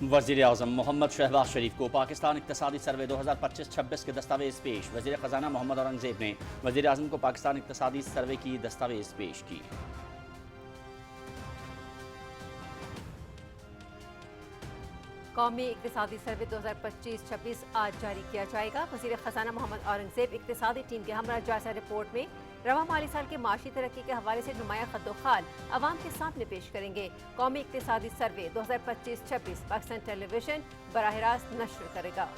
वज़ीर आज़म मोहम्मद शहबाज शरीफ को पाकिस्तान इक़्तिसादी सर्वे 2025-26 के दस्तावेज़ पेश। वज़ीर ख़ज़ाना मोहम्मद औरंगज़ेब ने वज़ीर आज़म को पाकिस्तान इक़्तिसादी सर्वे की दस्तावेज़ पेश की। कौमी इक़्तिसादी सर्वे 2025-26 आज जारी किया जाएगा। वज़ीर ख़ज़ाना मोहम्मद औरंगज़ेब इक़्तिसादी टीम के हमरा जायजा रिपोर्ट में रवा माली साल के माशी तरक्की के हवाले से नुमाया खद्दोखाल अवाम के सामने पेश करेंगे। कौमी इक़्तिसादी सर्वे 2025-26 पाकिस्तान टेलीविजन बराह रास्त नश्र करेगा।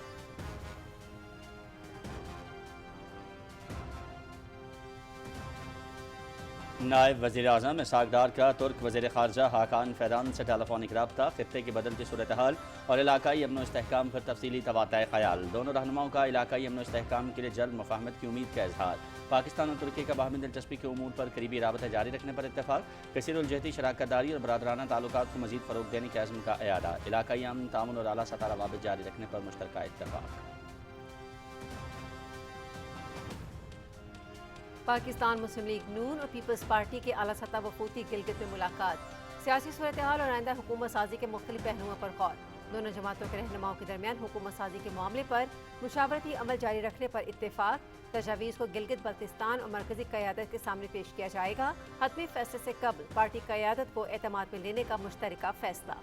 नायब वज़ीर आज़म इसहाक़ डार का तुर्क वज़ीर ख़ारजा हाकान फैदान से टेलीफोनिक रब्ता, ख़ित्ते की बदलती सूरत हाल और इलाकाई अमन इस्तेहकाम पर तफसीली तबादला ख़याल। दोनों रहनुमाओं का इलाकाई अमन इस्तेहकाम के लिए जल्द मुफ़ाहमत की उम्मीद का इजहार। पाकिस्तान और तुर्की का बाहमी दिलचस्पी के उमूर पर करीबी राबते जारी रखने पर इत्तेफाक। कसीरुलजहती शराकतदारी और बरादराना ताल्लुकात को मज़ीद फ़रोग़ देने के अज़्म का इयादा। इलाकाई अमन तामुन और आला सतह रवाबित जारी रखने पर मुश्तरका इत्तेफाक। पाकिस्तान मुस्लिम लीग नून और पीपल्स पार्टी के आला सतह वफूद की गिलगित में मुलाकात। सियासी सूरत हाल और आइंदा हुकूमत साजी के मुख्तलिफ पहलुओं पर गौर। दोनों जमातों के रहनुमाओं के दरमियान हुकूमत साजी के मामले पर मुशावरती अमल जारी रखने पर इत्तेफाक। तजावीज़ को गिलगित बल्तिस्तान और मरकजी क़यादत के सामने पेश किया जाएगा। हतमी फैसले से कबल पार्टी क़यादत को एतमाद में लेने का मुश्तरका फैसला।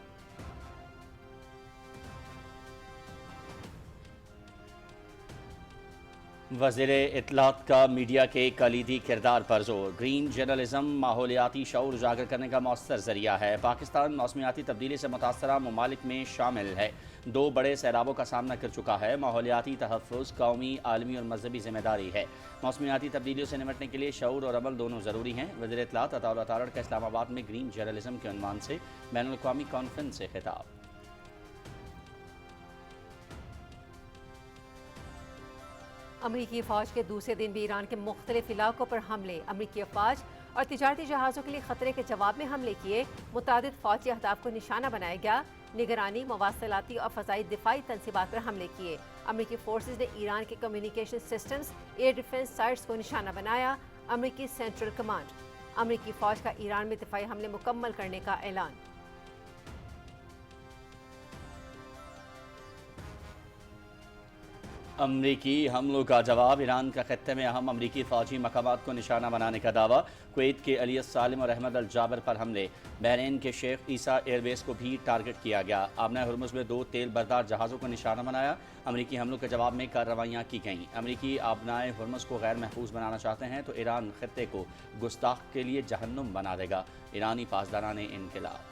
वज़ीर इत्तलात का मीडिया के कलीदी किरदार पर जोर। ग्रीन जर्नलिज्म माहौलियाती शऊर उजागर करने का मौसर ज़रिया है। पाकिस्तान मौसमियाती तब्दीली से मुतासरा ममालिक में शामिल है। 2 बड़े सैलाबों का सामना कर चुका है। माहौलियाती तहफ़्फ़ुज़ कौमी, आलमी और मजहबी ज़िम्मेदारी है। मौसमियाती तब्दीलियों से निपटने के लिए शऊर और अमल दोनों ज़रूरी हैं। वज़ीर इत्तलात अताउल्लाह तारड़ का इस्लामाबाद में ग्रीन जर्नलिज्म के उन्वान से बैनुल अक़वामी कॉन्फ्रेंस से खिताब। अमरीकी फ़ौज के दूसरे दिन भी ईरान के मुख्तलिफ इलाकों पर हमले। अमरीकी अफवाज और तिजारती जहाज़ों के लिए खतरे के जवाब में हमले किए। मुतादिद फ़ौजी अहदाफ को निशाना बनाया गया। निगरानी, मवासलाती और फ़ज़ाई दिफाई तनसीबात पर हमले किए। अमरीकी फोर्सेज ने ईरान के communication systems, air defence sites को निशाना बनाया। अमरीकी सेंट्रल कमांड। अमरीकी फ़ौज का ईरान में दिफाई हमले मुकम्मल करने का ऐलान। अमरीकी हमलों का जवाब। ईरान का खत्ते में अहम अमरीकी फ़ौजी मकामात को निशाना बनाने का दावा। कुवैत के अली सालिम और अहमद अल जाबर पर हमले। बहरीन के शेख ईसा एयरबेस को भी टारगेट किया गया। आबना हुर्मुज़ में 2 तेल बरदार जहाज़ों को निशाना बनाया। अमरीकी हमलों के जवाब में कार्रवाइयाँ की गईं। अमरीकी आबनाए हुर्मुज़ को गैर महफूज बनाना चाहते हैं तो ईरान खत्ते को गुस्ताख के लिए जहन्नुम बना देगा। ईरानी पासदारान इनक़िलाब।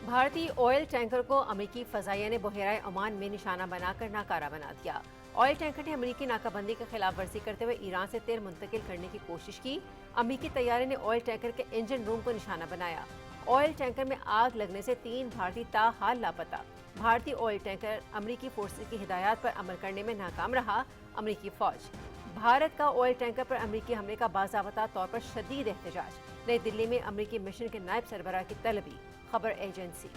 भारतीय ऑयल टैंकर को अमरीकी फ़ज़ाइया ने बहराए ओमान में निशाना बनाकर नाकारा बना दिया। ऑयल टैंकर ने अमरीकी नाकाबंदी की खिलाफ वर्जी करते हुए ईरान से तेल मुंतकिल करने की कोशिश की। अमरीकी तैयारे ने ऑयल टैंकर के इंजन रूम को निशाना बनाया। ऑयल टैंकर में आग लगने से 3 भारतीय ताहाल लापता। भारतीय ऑयल टैंकर अमरीकी फोर्सेज की हिदायत पर अमल करने में नाकाम रहा। अमरीकी फ़ौज। भारत का ऑयल टैंकर पर अमरीकी हमले का बाज़ाबता तौर पर शदीद एहतजाज। नई दिल्ली में अमरीकी मिशन के नायब सरबराह की तलबी। खबर एजेंसी।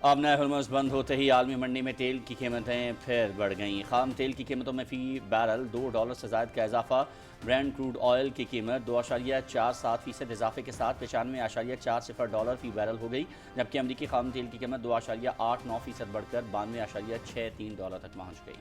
आबना हुर्मुज़ बंद होते ही आलमी मंडी में तेल की कीमतें फिर बढ़ गईं। खाम तेल की कीमतों में फ़ी बैरल $2 से ज़ायद का इजाफा। ब्रेंट क्रूड ऑयल की कीमत 2.47% इजाफे के साथ $95.40 फ़ी बैरल हो गई, जबकि अमरीकी खाम तेल की कीमत 2.89% बढ़कर $92.63 तक पहुँच गई।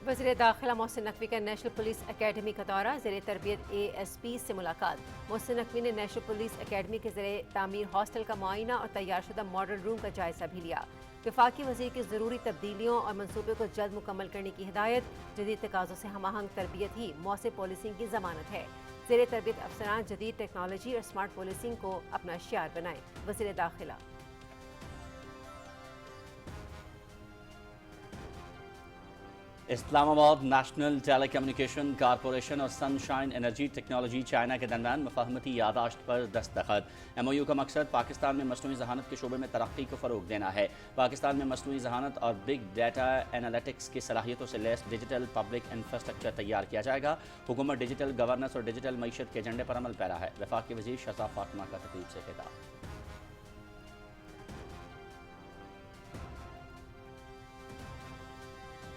वज़ीर दाखिला मोहसिन नकवी का नेशनल पुलिस अकेडमी का दौरा। ज़ेरे तरबियत ASP से मुलाकात। मोहसिन नकवी ने नेशनल पुलिस अकेडमी के ज़ेरे तामीर हॉस्टल का मुआयना और तैयारशुदा मॉडल रूम का जायज़ा भी लिया। वफाकी वज़ीर की ज़रूरी तब्दीलियों और मनसूबे को जल्द मुकम्मल करने की हिदायत। जदीद तकाज़ों से हमआहंग तरबियत ही मौसर पॉलिसिंग की ज़मानत है। ज़ेरे तरबियत अफसरान जदीद टेक्नोलॉजी और स्मार्ट पॉलिसिंग को अपना शियार बनाएं। वज़ीर दाखिला। इस्लामाबाद नेशनल टेलीकम्युनिकेशन कॉरपोरेशन और सनशाइन एनर्जी टेक्नोलॉजी चाइना के दरमियान मुफाहमती यादाश्त पर दस्तखत। MOU का मकसद पाकिस्तान में मसनूई ज़हानत के शोबे में तरक्की को फ़रोग़ देना है। पाकिस्तान में मसनूई ज़हानत और बिग डाटा एनालिटिक्स की सलाहियतों से लैस डिजिटल पब्लिक इंफ्रास्ट्रक्चर तैयार किया जाएगा। हुकूमत डिजिटल गवर्नेंस और डिजिटल मईशत के एजेंडे पर अमल पैरा है। वफाकी वज़ीर शहज़ाद फातिमा का तकरीब से खिताब।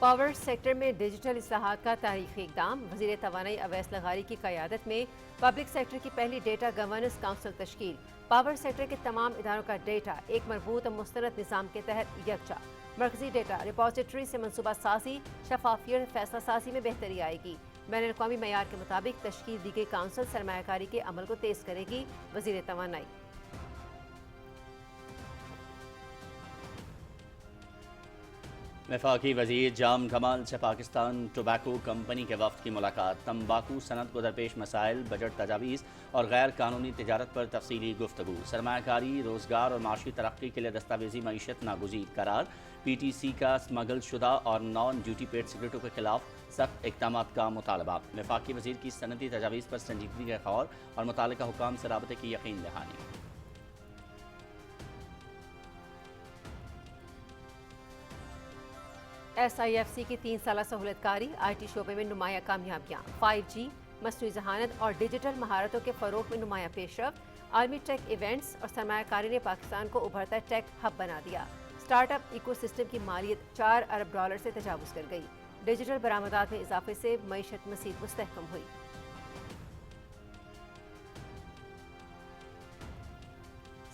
पावर सेक्टर में डिजिटल इस्लाहात का तारीखी इकदाम। वज़ीर तवानाई अवैस लगारी की क़यादत में पब्लिक सेक्टर की पहली डेटा गवर्नेंस काउंसिल तश्कील। पावर सेक्टर के तमाम इदारों का डेटा एक मरबूत और मुस्तनद निज़ाम के तहत यकजा। मरकजी डेटा रिपोजिटरी से मनसूबा साजी, शफाफियत, फैसला साजी में बेहतरी आएगी। बैनुल अक़वामी मयार के मुताबिक तश्कील दी गई काउंसिल सरमायाकारी के अमल को तेज़ करेगी। वज़ीर तवानाई वफाकी वज़ीर जाम कमाल से पाकिस्तान टोबैको कंपनी के वफ़द की मुलाकात। तंबाकू सनत को दरपेश मसाइल, बजट तजावीज़ और गैर कानूनी तिजारत पर तफसीली गुफ्तगू। सरमायाकारी, रोज़गार और माशी तरक्की के लिए दस्तावेजी मईशत नागुज़ीर करार। PTC का स्मगल शुदा और नॉन ड्यूटी पेड सिगरेटों के खिलाफ सख्त इक़दाम का मुतालबा। वफाकी वज़ीर की सनती तजावीज़ पर संजीदगी का खौर और मुतल्लिका हुकाम से राबते की यकीन दहानी। SIFC की 3 साला सहूलतकारी, IT शोबे में नुमाया कामयाबियाँ। 5G, मसनूई ज़हानत और डिजिटल महारतों के फ़रोग में नुमाया पेशरफ्त। आलमी टेक इवेंट्स और सरमायाकारी ने पाकिस्तान को उभरता टेक हब बना दिया। स्टार्टअप इकोसिस्टम की मालियत $4 अरब से तजावुज़ कर गई। डिजिटल बरामदात में इजाफे से मईशत मज़ीद मुस्तहकम हुई।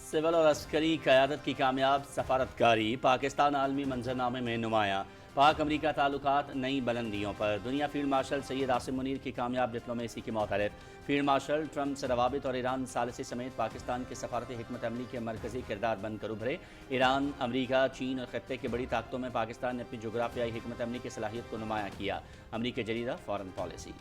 सिविल और अस्करी क़यादत की कामयाब सफारतकारी। पाकिस्तान आलमी मंजरनामे में नुमाया। पाक अमरीका ताल्लुकात नई बुलंदियों पर। दुनिया फील्ड मार्शल सैयद आसिम मुनीर की कामयाब डिप्लोमेसी की मोतरफ। फील्ड मार्शल ट्रंप से रवाबित और ईरान सालिसी समेत पाकिस्तान के सफारती हिकमत अमली के मरकजी किरदार बनकर उभरे। ईरान, अमरीका, चीन और खत्ते की बड़ी ताकतों में पाकिस्तान ने अपनी जोग्राफियाई हिकमत अमली की सलाहियत को नुमाया किया। अमरीकी जरीदा फॉरेन पॉलिसी।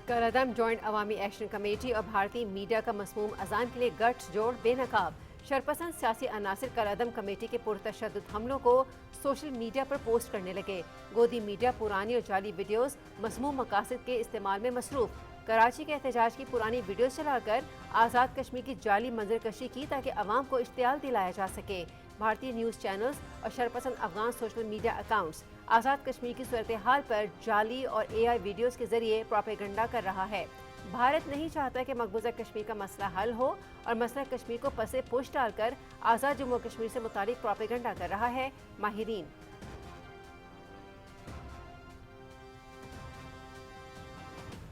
कलअदम जॉइंट अवामी एक्शन कमेटी और भारतीय मीडिया का मसमूम अजान के लिए गठ जोड़ बेनकाब। शरपसंद सियासी अनासिर कलअदम कमेटी के पुरतशद्दुद हमलों को सोशल मीडिया पर पोस्ट करने लगे। गोदी मीडिया पुरानी और जाली वीडियोस मसमूम मकासद के इस्तेमाल में मसरूफ। कराची के एहतजाज की पुरानी वीडियो चलाकर आज़ाद कश्मीर की जाली मंजरकशी की ताकि अवाम को इश्तियाल दिलाया जा सके। भारतीय न्यूज़ चैनल्स और शरपसंद Afghan social media accounts Azad Kashmir की सूरत हाल पर जाली और AI वीडियोस के जरिए प्रोपेगेंडा कर रहा है। भारत नहीं चाहता कि मकबूजा कश्मीर का मसला हल हो और मसला कश्मीर को पसे पुश डालकर आज़ाद जम्मू कश्मीर से मुतालिक प्रोपेगेंडा कर रहा है। माहिरीन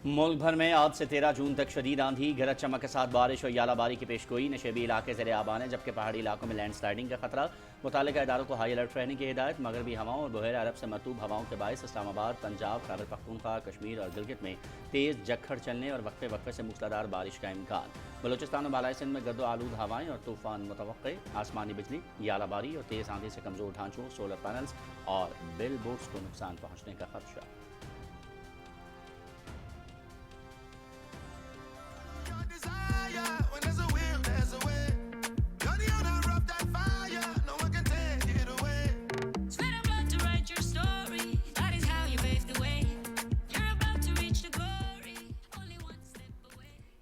मुल्क भर में आज से 13 जून तक शदीद आंधी, गरज चमक के साथ बारिश और यालाबारी की पेशगोई। नशेबी इलाके ज़ेरे आबान है, जबकि पहाड़ी इलाकों में लैंड स्लाइडिंग का खतरा। मुतालिका इदारों को हाई अलर्ट रहने की हिदायत। मगरबी हवाओं और बहर अरब से मतूब हवाओं के बायस इस्लामाबाद, पंजाब, खैबर पख्तूनख्वा, कश्मीर और गिलगित में तेज़ झक्खड़ चलने और वक्फे वक्फे से मूसलाधार बारिश का इम्कान। बलूचिस्तान और बालाई सिंध में गर्दो आलूद हवाएं और तूफान मुतवक्के। आसमानी बिजली, यालाबारी और तेज़ आंधी से कमज़ोर ढांचों, सोलर पैनल्स और बिल बोर्ड्स को नुकसान पहुँचने का खदशा।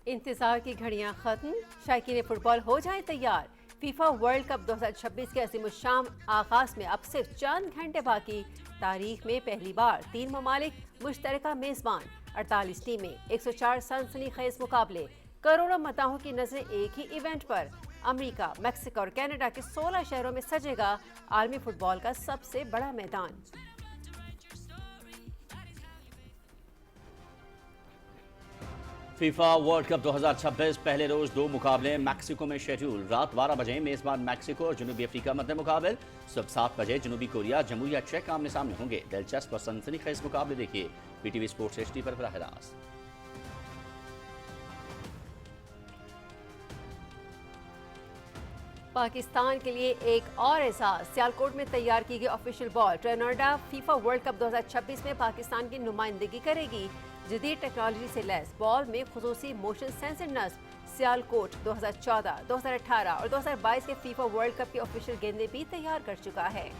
इंतजार की घड़ियां खत्म, शायकीन फुटबॉल हो जाए तैयार। फीफा वर्ल्ड कप 2026 के अज़ीमुश्शान आगाज में अब सिर्फ चंद घंटे बाकी। तारीख में पहली बार 3 ममालिक मुश्तरका मेजबान। 48 टीमें, 104 सनसनीखेज मुकाबले, करोड़ों मताहों की नजरें एक ही इवेंट पर। अमेरिका, मेक्सिको और कनाडा के 16 शहरों में सजेगा आलमी फुटबॉल का सबसे बड़ा मैदान। फीफा वर्ल्ड कप 2026 पहले रोज 2 मुकाबले मैक्सिको में शेड्यूल। रात 12 बजे मेजबान मैक्सिको और जनूबी अफ्रीका मध्य मुकाबले। सुबह 7 बजे जनूबी कोरिया, जमहूरिया चेक आमने सामने होंगे। दिलचस्प और सनसनीखेज मुकाबले देखिए PTV स्पोर्ट्स HD पर बराह रास्त। पाकिस्तान के लिए एक और एहसास, सियालकोट में तैयार की गई official ball Trionda FIFA World Cup 2026 में पाकिस्तान की नुमाइंदगी करेगी। जदीद टेक्नोलॉजी से लैस बॉल में खुसूसी मोशन सेंसर नस्ब। सियालकोट 2014, 2018 और 2022 के फीफा वर्ल्ड कप की ऑफिशियल गेंदें भी तैयार कर चुका है।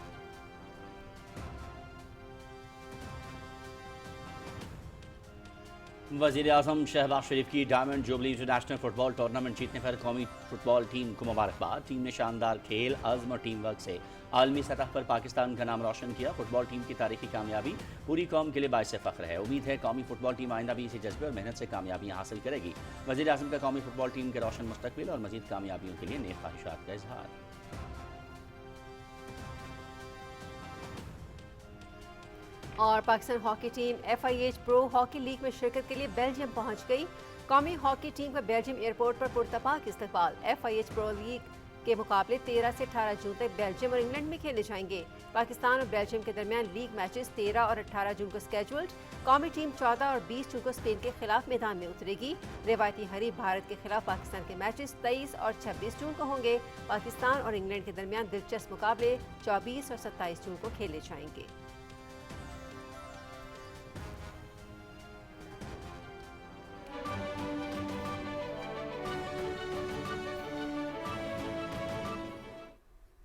वज़ीर आज़म शहबाज शरीफ की diamond jubilee international football tournament जीतने पर कौमी फुटबॉल टीम को मुबारकबाद। टीम ने शानदार खेल, अज़्म और टीम वर्क से आलमी सतह पर पाकिस्तान का नाम रोशन किया। फुटबॉल टीम की तारीखी कामयाबी पूरी कौम के लिए बाइस फ़ख्र है। उम्मीद है कौमी फुटबॉल टीम आइंदा भी इसी जज्बे और मेहनत से कामयाबियाँ हासिल करेगी। वज़ीर आज़म का कौमी फुटबॉल टीम के रोशन मुस्तकबिल और मज़ीद कामयाबियों के लिए नेक ख्वाहिशात का इजहार। और Pakistan hockey team FIH pro hockey league में शिरकत के लिए बेल्जियम पहुंच गई। कौमी हॉकी टीम का बेल्जियम एयरपोर्ट पर पुरतपाक इस्तकबाल। FIH प्रो लीग के मुकाबले 13 से 18 जून तक बेल्जियम और इंग्लैंड में खेले जाएंगे। पाकिस्तान और बेल्जियम के दरमियान लीग मैचेस 13 और 18 जून को स्केड्यूल्ड। कौमी टीम 14 और 20 जून को स्पेन के खिलाफ मैदान में उतरेगी। रिवायती हरीफ भारत के खिलाफ पाकिस्तान के मैचेस 23 और 26 जून को होंगे। पाकिस्तान और इंग्लैंड के दरमियान दिलचस्प मुकाबले 24 और 27 जून को खेले जाएंगे।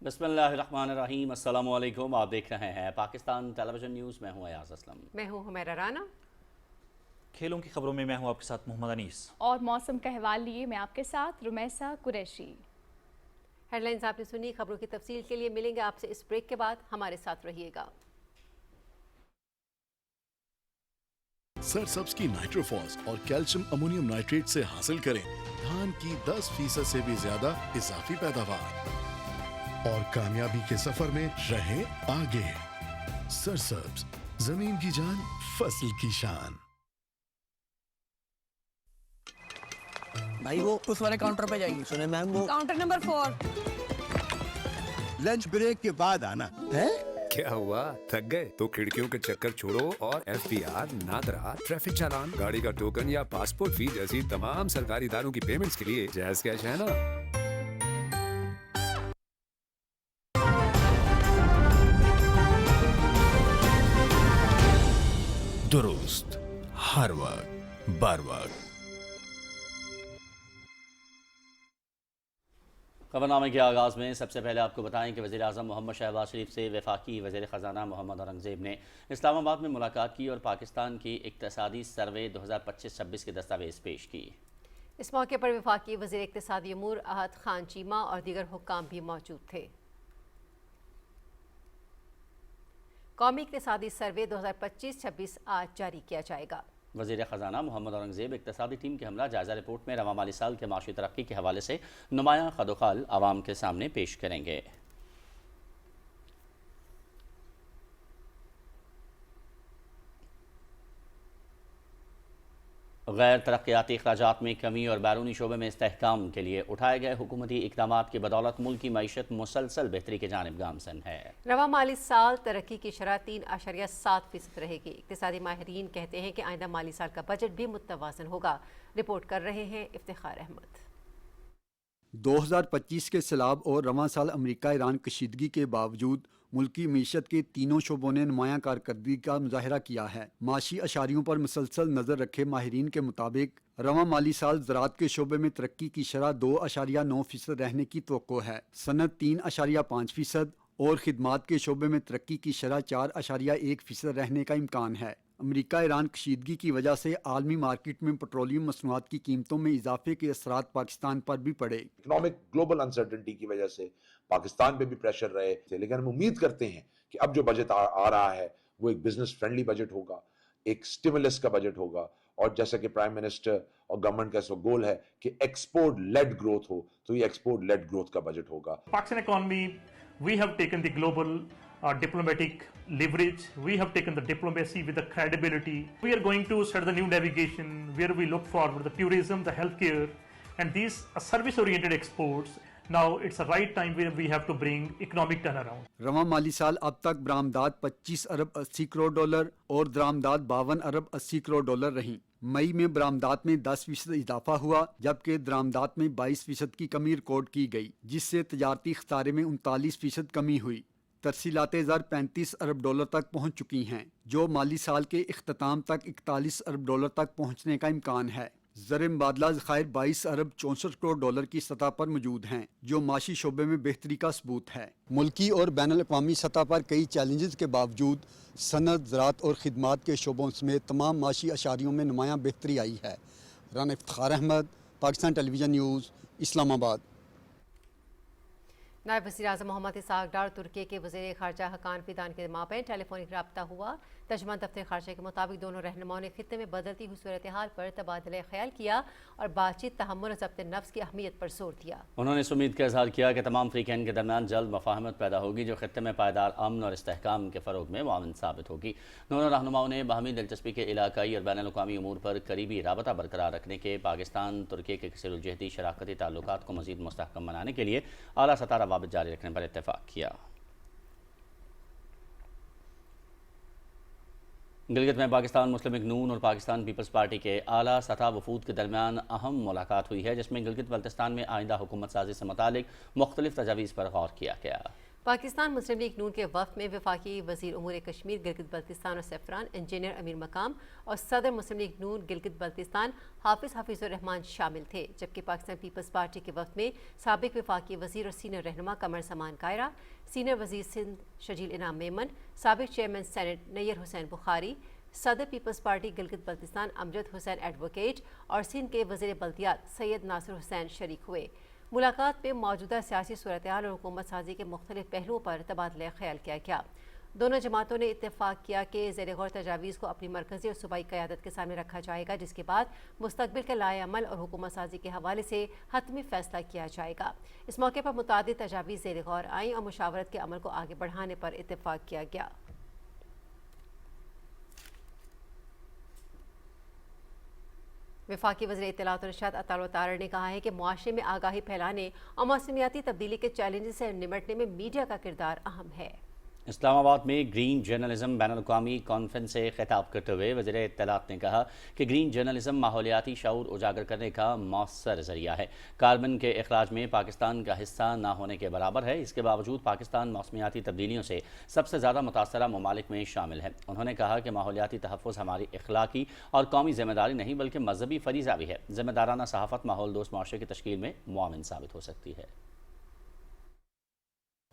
बिस्मिल्लाहिर्रहमानिर्रहीम, अस्सलाम वालेकुम। आप देख रहे हैं पाकिस्तान टेलीविजन न्यूज़। मैं हूं अयाज असलम। मैं हूं हुमैरा राना। खेलों की खबरों में मैं हूं आपके साथ मोहम्मद अनीस। और मौसम का अहवाल लिए मैं आपके साथ रुमैसा कुरैशी। हेडलाइंस आपने सुनी। खबरों की तफसील के लिए मिलेंगे आपसे इस ब्रेक के बाद। हमारे साथ रहिएगा। सरसब्स की नाइट्रोफॉस और कैल्शियम अमोनियम नाइट्रेट से हासिल करें धान की 10% से भी ज्यादा इजाफी पैदावार और कामयाबी के सफर में रहें आगे। सरसब्स, जमीन की जान, फसल की शान। भाई वो उस वाले काउंटर पे जाइए। सुने मैम, वो काउंटर नंबर 4। लंच ब्रेक के बाद आना है। क्या हुआ, थक गए तो खिड़कियों के चक्कर छोड़ो और FPR, नादरा, ट्रैफिक चालान, गाड़ी का टोकन या पासपोर्ट फी जैसी तमाम सरकारी इदारों की पेमेंट्स के लिए जैज़ कैश है ना। दुरुस्त, हर वक्त, बर वक्त। खबरनामे के आगाज़ में सबसे पहले आपको बताएं कि वज़ीर आज़म मोहम्मद शहबाज शरीफ से वफाकी वज़ीर ख़ज़ाना मोहम्मद औरंगज़ेब ने इस्लामाबाद में मुलाकात की और पाकिस्तान की इक़्तिसादी सर्वे 2025-26 के दस्तावेज़ पेश की। इस मौके पर वफाकी वज़ीर इक़्तिसादी उमूर अहद खान चीमा और दीगर हुक्काम भी मौजूद थे। कौमी इक़्तिसादी सर्वे 2025-26 आज जारी किया जाएगा। वज़ीर ख़ज़ाना मोहम्मद औरंगज़ेब इक़्तिसादी टीम के हमला जायज़ा रिपोर्ट में रवा माली साल के माशी तरक्की के हवाले से नुमायां खदोखाल आवाम के सामने पेश करेंगे। गैर तरक्याती अखराजात में कमी और बैरूनी शोबे में इस्तेहकाम के लिए उठाए गए हुकूमती इक़दामात की बदौलत मुल्क की मईशत मुसलसल बेहतरी के जानिब गामजन है। रवा माली साल तरक्की की शरह 3.7% रहेगी। इक़्तिसादी माहिरीन कहते हैं कि आइंदा माली साल का बजट भी मुतवाज़न होगा। रिपोर्ट कर रहे हैं इफ्तिखार अहमद। 2025 के सैलाब और रवां साल अमरीका ईरान कशीदगी के बावजूद मुल्की मीशत के तीनों शोबों ने नुमायां कारकर्दगी का मुजाहरा किया है। माशी अशारियों पर मुसलसल नज़र रखे माहिरीन के मुताबिक रवां माली साल ज़राअत के शोबे में तरक्की की शरह 2.9% रहने की तवक्को है। सनत 3.5% और खिदमात के शोबे में तरक्की की शरह 4.1% रहने का इम्कान है। अमरीका ईरान कशीदगी की वजह से आलमी मार्केट में पेट्रोलियम मसनूआत की कीमतों में इजाफे के असरात पाकिस्तान पर भी पड़े। इकोनॉमिक ग्लोबल अनसर्टेनिटी की वजह से पाकिस्तान पे भी प्रेशर रहे थे, लेकिन हम उम्मीद करते हैं कि अब जो बजट आ रहा है वो एक बिजनेस फ्रेंडली बजट होगा, एक स्टिमुलस का बजट होगा और जैसा कि प्राइम मिनिस्टर और गवर्नमेंट का इसका गोल है कि एक्सपोर्ट लेड ग्रोथ हो, तो ये एक्सपोर्ट लेड ग्रोथ का बजट होगा। Pakistan economy, we have taken the global diplomatic leverage. We have taken the diplomacy with the credibility. We are going to start the new navigation where we look forward the tourism, the healthcare, and these service-oriented exports. Now it's the right time where we have to bring economic turnaround. रवां माली साल अब तक बरामदात 25 अरब 80 crore dollar और दरामदात 52 अरब 80 crore dollar रहीं। मई में बरामदात में 10% इजाफा हुआ, जबकि दरामदात में 22% की कमी रिकॉर्ड की गई, जिससे तजारती खसारे में 39% कमी हुई। तरसीलाते ज़र 35 अरब डॉलर तक पहुंच चुकी हैं, जो माली साल के इख्तिताम तक 41 अरब डॉलर तक पहुंचने का इम्कान है। زر مبادلہ ذخائر 22 ارب 64 کروڑ ڈالر کی سطح پر موجود ہیں، جو معاشی شعبے میں بہتری کا ثبوت ہے۔ ملکی اور بین الاقوامی سطح پر کئی چیلنجز کے باوجود صنعت، زراعت اور خدمات کے شعبوں سمیت تمام معاشی اشاریوں میں نمایاں بہتری آئی ہے۔ رانا افتخار احمد، پاکستان ٹیلی ویژن نیوز، اسلام آباد۔ نائب وزیر اعظم محمد اسحاق ڈار ترکی کے وزیر خارجہ حقان فیدان کے مابین ٹیلی فونک رابطہ ہوا۔ ترجمان دفتر خارجہ کے مطابق دونوں رہنماؤں نے خطے میں بدلتی ہوئی صورتحال پر تبادلہ خیال کیا اور بات چیت، تحمل اور ضبط نفس کی اہمیت پر زور دیا۔ انہوں نے اس امید کا اظہار کیا کہ تمام فریقین کے درمیان جلد مفاہمت پیدا ہوگی جو خطے میں پائیدار امن اور استحکام کے فروغ میں معاون ثابت ہوگی۔ دونوں رہنماؤں نے باہمی دلچسپی کے علاقائی اور بین الاقوامی امور پر قریبی رابطہ برقرار رکھنے کے پاکستان ترکی کے کثیر الجہتی شراکتی تعلقات کو مزید مستحکم بنانے کے لیے اعلیٰ سطح روابط جاری رکھنے پر اتفاق کیا۔ گلگت میں پاکستان مسلم لیگ نون اور پاکستان پیپلز پارٹی کے اعلیٰ سطح وفود کے درمیان اہم ملاقات ہوئی ہے، جس میں گلگت بلتستان میں آئندہ حکومت سازی سے متعلق مختلف تجاویز پر غور کیا گیا۔ پاکستان مسلم لیگ نون کے وفد میں وفاقی وزیر امور کشمیر گلگت بلتستان اور سیفران انجینئر امیر مقام اور صدر مسلم لیگ نون گلگت بلتستان حافظ الرحمان شامل تھے، جبکہ پاکستان پیپلز پارٹی کے وفد میں سابق وفاقی وزیر اور سینئر رہنما قمر سمان کائرہ، سینئر وزیر سندھ شجیل انعام میمن، سابق چیئرمین سینٹ نیر حسین بخاری، صدر پیپلز پارٹی گلگت بلتستان امجد حسین ایڈوکیٹ اور سندھ کے وزیر بلدیات سید ناصر حسین شریک ہوئے۔ ملاقات میں موجودہ سیاسی صورتحال اور حکومت سازی کے مختلف پہلوؤں پر تبادلہ خیال کیا گیا۔ دونوں جماعتوں نے اتفاق کیا کہ زیر غور تجاویز کو اپنی مرکزی اور صوبائی قیادت کے سامنے رکھا جائے گا، جس کے بعد مستقبل کے لائحہ عمل اور حکومت سازی کے حوالے سے حتمی فیصلہ کیا جائے گا۔ اس موقع پر متعدد تجاویز زیر غور آئیں اور مشاورت کے عمل کو آگے بڑھانے پر اتفاق کیا گیا۔ وفاقی وزیر اطلاعات اور ارشاد عطا اللہ طاہر نے کہا ہے کہ معاشرے میں آگاہی پھیلانے اور موسمیاتی تبدیلی کے چیلنجز سے نمٹنے میں میڈیا کا کردار اہم ہے۔ اسلام آباد میں گرین جرنلزم بین الاقوامی کانفرنس سے خطاب کرتے ہوئے وزیر اطلاعات نے کہا کہ گرین جرنلزم ماحولیاتی شعور اجاگر کرنے کا مؤثر ذریعہ ہے۔ کاربن کے اخراج میں پاکستان کا حصہ نہ ہونے کے برابر ہے، اس کے باوجود پاکستان موسمیاتی تبدیلیوں سے سب سے زیادہ متاثرہ ممالک میں شامل ہے۔ انہوں نے کہا کہ ماحولیاتی تحفظ ہماری اخلاقی اور قومی ذمہ داری نہیں بلکہ مذہبی فریضہ بھی ہے۔ ذمہ دارانہ صحافت ماحول دوست معاشرے کی تشکیل میں معاون ثابت ہو سکتی ہے۔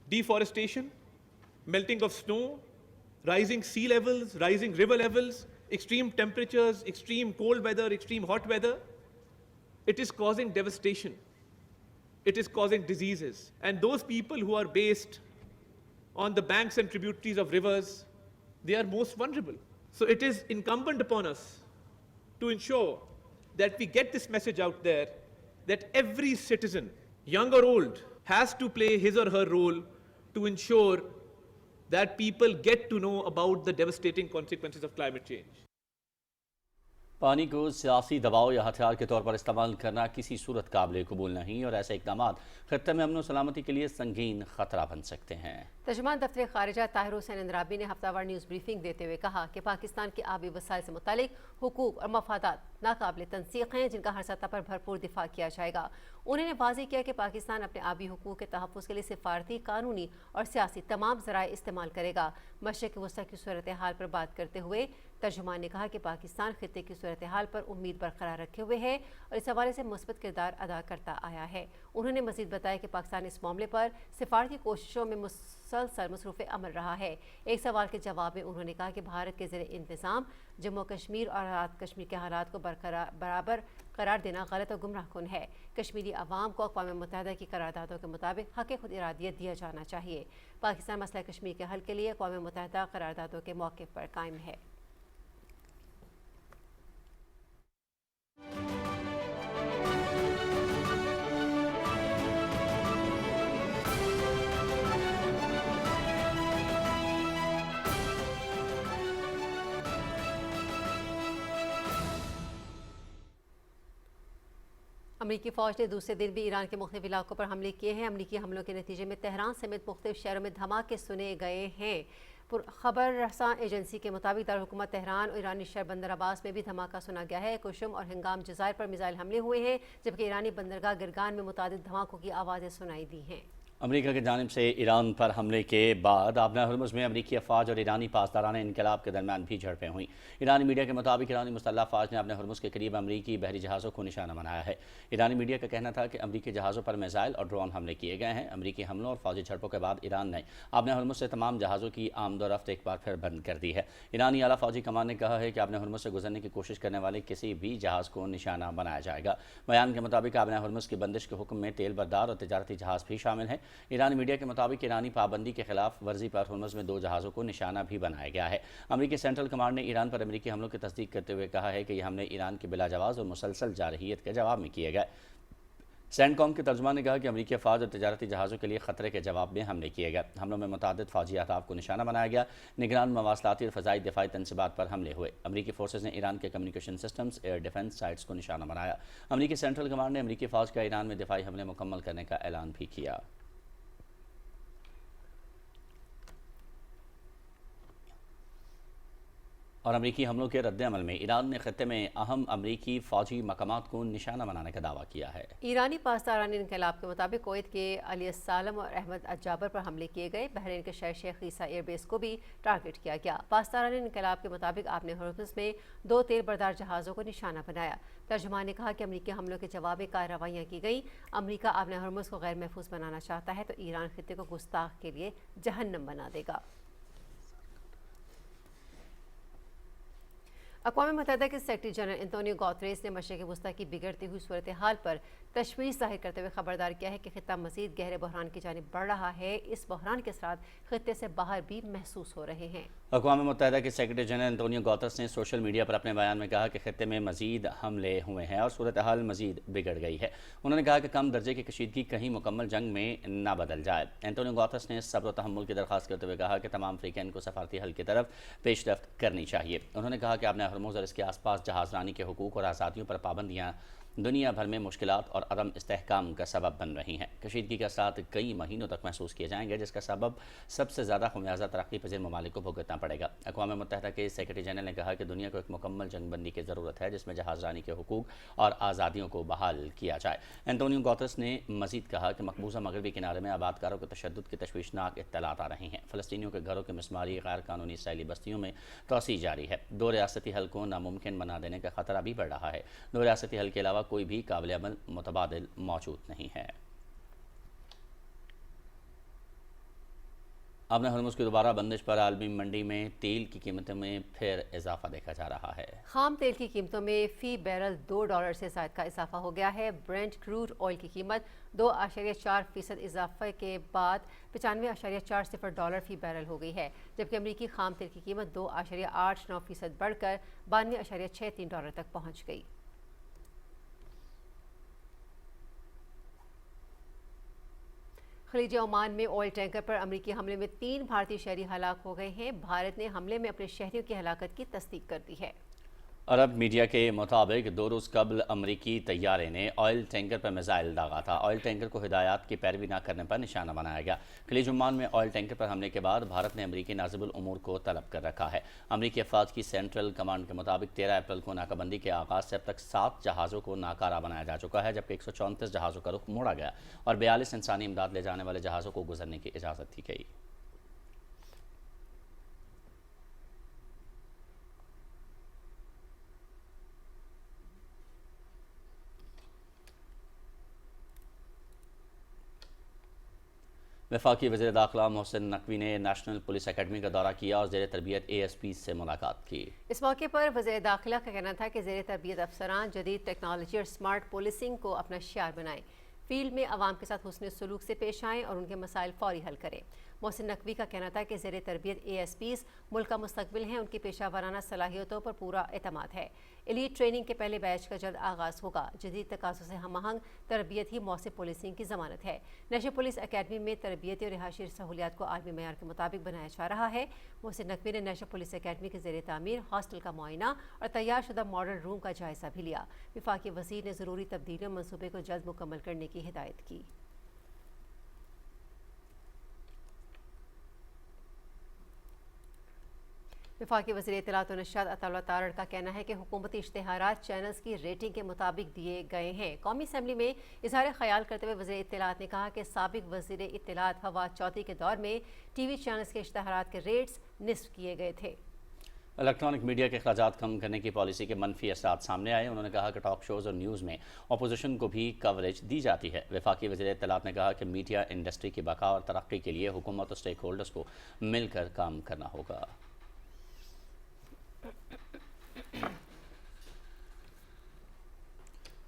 Deforestation, melting of snow, rising sea levels, rising river levels, extreme temperatures, extreme cold weather, extreme hot weather, it is causing devastation. It is causing diseases. And those people who are based on the banks and tributaries of rivers, they are most vulnerable. So it is incumbent upon us to ensure that we get this message out there that every citizen, young or old, has to play his or her role to ensure that people get to know about the devastating consequences of climate change. پانی کو سیاسی دباؤ یا ہتھیار کے طور پر استعمال کرنا کسی صورت قابل قبول نہیں اور ایسے اقدامات خطے میں امن و سلامتی کے لیے سنگین خطرہ بن سکتے ہیں۔ ترجمان دفتر خارجہ طاہر حسین اندرابی نے ہفتہ وار نیوز بریفنگ دیتے ہوئے کہا کہ پاکستان کے آبی وسائل سے متعلق حقوق اور مفادات ناقابل تنسیق ہیں، جن کا ہر سطح پر بھرپور دفاع کیا جائے گا۔ انہوں نے واضح کیا کہ پاکستان اپنے آبی حقوق کے تحفظ کے لیے سفارتی، قانونی اور سیاسی تمام ذرائع استعمال کرے گا۔ مشرق وسطیٰ کی صورتحال پر بات کرتے ہوئے ترجمان نے کہا کہ پاکستان خطے کی صورتحال پر امید برقرار رکھے ہوئے ہے اور اس حوالے سے مثبت کردار ادا کرتا آیا ہے۔ انہوں نے مزید بتایا کہ پاکستان اس معاملے پر سفارتی کوششوں میں مسلسل مصروف عمل رہا ہے۔ ایک سوال کے جواب میں انہوں نے کہا کہ بھارت کے زیر انتظام جموں کشمیر اور آزاد کشمیر کے حالات کو برابر قرار دینا غلط اور گمراہ کن ہے۔ کشمیری عوام کو اقوام متحدہ کی قراردادوں کے مطابق حق خود ارادیت دیا جانا چاہیے۔ پاکستان مسئلہ کشمیر کے حل کے لیے اقوام متحدہ قراردادوں کے موقف پر قائم ہے۔ امریکی فوج نے دوسرے دن بھی ایران کے مختلف علاقوں پر حملے کیے ہیں۔ امریکی حملوں کے نتیجے میں تہران سمیت مختلف شہروں میں دھماکے سنے گئے ہیں۔ خبر رساں ایجنسی کے مطابق دارالحکومت تہران اور ایرانی شہر بندر عباس میں بھی دھماکہ سنا گیا ہے۔ کشم اور ہنگام جزائر پر میزائل حملے ہوئے ہیں، جبکہ ایرانی بندرگاہ گرگان میں متعدد دھماکوں کی آوازیں سنائی دی ہیں۔ امریکہ کی جانب سے ایران پر حملے کے بعد آبنہ ہرمز میں امریکی افواج اور ایرانی پاسداران انقلاب کے درمیان بھی جھڑپیں ہوئیں۔ ایرانی میڈیا کے مطابق ایرانی مسلح افواج نے آبنہ ہرمز کے قریب امریکی بحری جہازوں کو نشانہ بنایا ہے۔ ایرانی میڈیا کا کہنا تھا کہ امریکی جہازوں پر میزائل اور ڈرون حملے کیے گئے ہیں۔ امریکی حملوں اور فوجی جھڑپوں کے بعد ایران نے آبنہ ہرمز سے تمام جہازوں کی آمد و رفت ایک بار پھر بند کر دی ہے۔ ایرانی اعلیٰ فوجی کمان نے کہا ہے کہ آبنہ ہرمز سے گزرنے کی کوشش کرنے والے کسی بھی جہاز کو نشانہ بنایا جائے گا۔ بیان کے مطابق آبنہ ہرمز کی بندش کے حکم میں تیل بردار اور تجارتی جہاز بھی شامل ہیں۔ ایرانی میڈیا کے مطابق ایرانی پابندی کے خلاف ورزی پر ہرمز میں 2 جہازوں کو نشانہ بھی بنایا گیا ہے۔ امریکی سینٹرل کمانڈ نے ایران پر امریکی حملوں کی تصدیق کرتے ہوئے کہا ہے کہ یہ حملے ایران کی بلا جواز اور مسلسل جارحیت کے جواب میں کیے گئے۔ سینٹ کام کے ترجمان نے کہا کہ امریکی افواج اور تجارتی جہازوں کے لیے خطرے کے جواب میں حملے کیے گئے۔ حملوں میں متعدد فوجی اہداف کو نشانہ بنایا گیا۔ نگران مواصلاتی اور فضائی دفاعی تنصیبات پر حملے ہوئے۔ امریکی فورسز نے ایران کے communication systems, air defence sites کو نشانہ بنایا۔ امریکی سینٹرل کمانڈ نے امریکی فوج کا ایران میں دفاعی حملے مکمل کرنے کا اعلان بھی کیا۔ اور امریکی حملوں کے رد عمل میں ایران نے خطے میں اہم امریکی فوجی مقامات کو نشانہ بنانے کا دعویٰ کیا ہے۔ ایرانی پاسداران انقلاب کے مطابق کویت کے علی السالم اور احمد الجابر پر حملے کیے گئے۔ بحرین کے شہر شیخ عیسیٰ ایئر بیس کو بھی ٹارگٹ کیا گیا۔ پاسداران انقلاب کے مطابق آپ نے ہرمز میں 2 تیل بردار جہازوں کو نشانہ بنایا۔ ترجمان نے کہا کہ امریکی حملوں کے جواب میں کارروائیاں کی گئیں۔ امریکہ آبنہ ہرمز کو غیر محفوظ بنانا چاہتا ہے تو ایران خطے کو گستاخ کے لیے جہنم بنا دے گا۔ اقوام متحدہ کے سیکرٹری جنرل انتونیو گوتریس نے مشرق وسطی کی بگڑتی ہوئی صورتحال پر تشویش ظاہر کرتے ہوئے خبردار کیا ہے کہ خطہ مزید گہرے بحران کی جانب بڑھ رہا ہے۔ اس بحران کے اثرات خطے سے باہر بھی محسوس ہو رہے ہیں۔ اقوام متحدہ کے سیکرٹری جنرل انتونیو گوتریس نے سوشل میڈیا پر اپنے بیان میں کہا کہ خطے میں مزید حملے ہوئے ہیں اور صورتحال مزید بگڑ گئی ہے۔ انہوں نے کہا کہ کم درجے کی کشیدگی کہیں مکمل جنگ میں نہ بدل جائے۔ انتونیو گوتریس نے صبر و تحمل کی درخواست کرتے ہوئے کہا کہ تمام فریقین کو سفارتی حل کی طرف پیش رفت کرنی چاہیے۔ انہوں نے کہا کہ آبنہ ہرمز اور اس کے آس پاس جہاز رانی کے حقوق اور آزادیوں پر پابندیاں دنیا بھر میں مشکلات اور عدم استحکام کا سبب بن رہی ہیں۔ کشیدگی کے اثرات کئی مہینوں تک محسوس کیے جائیں گے، جس کا سب سے زیادہ خمیازہ ترقی پذیر ممالک کو بھگتنا پڑے گا۔ اقوام متحدہ کے سیکرٹری جنرل نے کہا کہ دنیا کو ایک مکمل جنگ بندی کی ضرورت ہے جس میں جہاز رانی کے حقوق اور آزادیوں کو بحال کیا جائے۔ انتونیو گوتریس نے مزید کہا کہ مقبوضہ مغربی کنارے میں آبادکاروں کو تشدد کی تشویشناک اطلاعات آ رہی ہیں۔ فلسطینیوں کے گھروں کے مسماری غیر قانونی اسرائیلی بستیوں میں توسیع جاری ہے۔ 2 ریاستی حل کو ناممکن بنا دینے کا خطرہ بھی بڑھ رہا ہے۔ 2 ریاستی حل کے علاوہ کوئی بھی قابل عمل متبادل موجود نہیں ہے۔ آبنہ ہرمز کی دوبارہ بندش پر عالمی منڈی میں تیل کی قیمتوں میں پھر اضافہ دیکھا جا رہا ہے۔ خام تیل کی قیمتوں میں فی بیرل $2 سے زائد کا اضافہ ہو گیا ہے۔ برنٹ کروڈ آئل کی قیمت 2.4% اضافے کے بعد $95.40 فی بیرل ہو گئی ہے، جبکہ امریکی خام تیل کی قیمت 2.89% بڑھ کر $92.63 تک پہنچ گئی۔ خلیج عمان میں آئل ٹینکر پر امریکی حملے میں 3 بھارتی شہری ہلاک ہو گئے ہیں۔ بھارت نے حملے میں اپنے شہریوں کی ہلاکت کی تصدیق کر دی ہے۔ عرب میڈیا کے مطابق 2 روز قبل امریکی طیارے نے آئل ٹینکر پر میزائل داغا تھا۔ آئل ٹینکر کو ہدایات کی پیروی نہ کرنے پر نشانہ بنایا گیا۔ خلیج عمان میں آئل ٹینکر پر حملے کے بعد بھارت نے امریکی ناظم الامور کو طلب کر رکھا ہے۔ امریکی افواج کی سینٹرل کمانڈ کے مطابق 13 اپریل کو ناکہ بندی کے آغاز سے اب تک 7 جہازوں کو ناکارہ بنایا جا چکا ہے، جبکہ 134 جہازوں کا رخ موڑا گیا اور 42 انسانی امداد لے جانے والے جہازوں کو گزرنے کی اجازت دی گئی۔ وفاقی وزیر داخلہ محسن نقوی نے نیشنل پولیس اکیڈمی کا دورہ کیا اور زیر تربیت ASP سے ملاقات کی۔ اس موقع پر وزیر داخلہ کا کہنا تھا کہ زیر تربیت افسران جدید ٹیکنالوجی اور سمارٹ پولیسنگ کو اپنا شعار بنائیں، فیلڈ میں عوام کے ساتھ حسن سلوک سے پیش آئیں اور ان کے مسائل فوری حل کریں۔ محسن نقوی کا کہنا تھا کہ زیر تربیت ASPs ملک کا مستقبل ہیں، ان کی پیشہ ورانہ صلاحیتوں پر پورا اعتماد ہے۔ ایلیٹ ٹریننگ کے پہلے بیچ کا جلد آغاز ہوگا۔ جدید تقاضوں سے ہم آہنگ تربیت ہی مؤثر پولیسنگ کی ضمانت ہے۔ نیشنل پولیس اکیڈمی میں تربیتی اور رہائشی سہولیات کو عالمی معیار کے مطابق بنایا جا رہا ہے۔ محسن نقوی نے نیشنل پولیس اکیڈمی کے زیر تعمیر ہاسٹل کا معائنہ اور تیار شدہ ماڈل روم کا جائزہ بھی لیا۔ وفاقی وزیر نے ضروری تبدیلیوں منصوبے کو جلد مکمل کرنے کی ہدایت کی۔ वफाकी वज़ीर इत्तलात और नशरियात अताउल्लाह तारड़ का कहना है कि हुकूमती इश्तिहारात चैनल्स की रेटिंग के मुताबिक दिए गए हैं। कौमी असम्बली में इजहार ख्याल करते हुए वज़ीर इत्तलात ने कहा कि साबिक वज़ीर इत्तलात फवाद चौधरी के दौर में टीवी चैनल्स के इश्तिहारात के रेट्स निस्फ किए गए थे। इलेक्ट्रॉनिक मीडिया के अखराजात कम करने की पॉलिसी के मनफी असरात सामने आए। उन्होंने कहा कि टॉक शोज़ और न्यूज़ में अपोजिशन को भी कवरेज दी जाती है। वफाकी वज़ीर इत्तलात ने कहा कि मीडिया इंडस्ट्री की बका और तरक्की के लिए हुकूमत और स्टेक होल्डर्स को मिलकर काम करना होगा।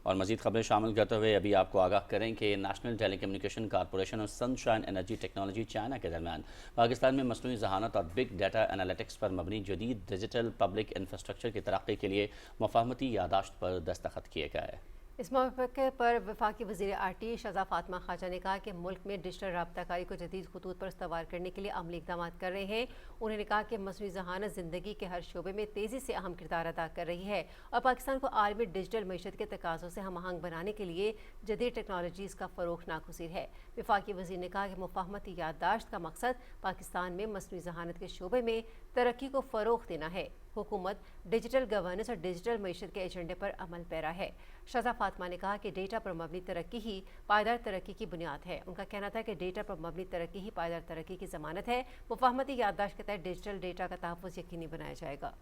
और मज़ीद खबरें शामिल करते हुए अभी आपको आगाह करें कि नेशनल टेली कम्युनिकेशन कॉरपोरेशन और सनशाइन एनर्जी टेक्नोलॉजी चाइना के दरमियान पाकिस्तान में मसनूई ज़हानत और बिग डाटा एनालिटिक्स पर मबनी जदीद डिजिटल पब्लिक इंफ्रास्ट्रक्चर की तरक्की के लिए मुफाहमती यादाश्त पर दस्तखत किए गए। इस मौके पर वफाकी वज़ीर आर्टी शहज़ा फातिमा ख्वाजा ने कहा कि मुल्क में डिजिटल राब्ताकारी को जदीद खतूत पर इस्तवार करने के लिए अमली इक़दाम कर रहे हैं। उन्होंने कहा कि मसनूई ज़हानत ज़िंदगी के हर शोबे में तेज़ी से अहम किरदार अदा कर रही है और पाकिस्तान को आलमी डिजिटल मीशत के तकाज़ों से हम आहंग बनाने के लिए जदीद टेक्नोलॉजीज़ का फ़रोग़ नागुज़ीर है। वफाकी वज़ीर ने कहा कि मुफाहमती याददाश्त का मकसद पाकिस्तान में मसनूई ज़हानत के शोबे में तरक्की को फ़रोग़ देना है। हुकूमत डिजिटल गवर्नेंस और डिजिटल मीशत के एजेंडे पर अमल पैरा है। शहज़ा फातिमा ने कहा कि डेटा पर मबनी तरक्की ही पायदार तरक्की की बुनियाद है। उनका कहना था कि डेटा पर मबनी तरक्की ही पायदार तरक्की की ज़मानत है। मुफाहमती याददाश्त के तहत डिजिटल डेटा का तहफ़्फ़ुज़ यकीनी बनाया जाएगा।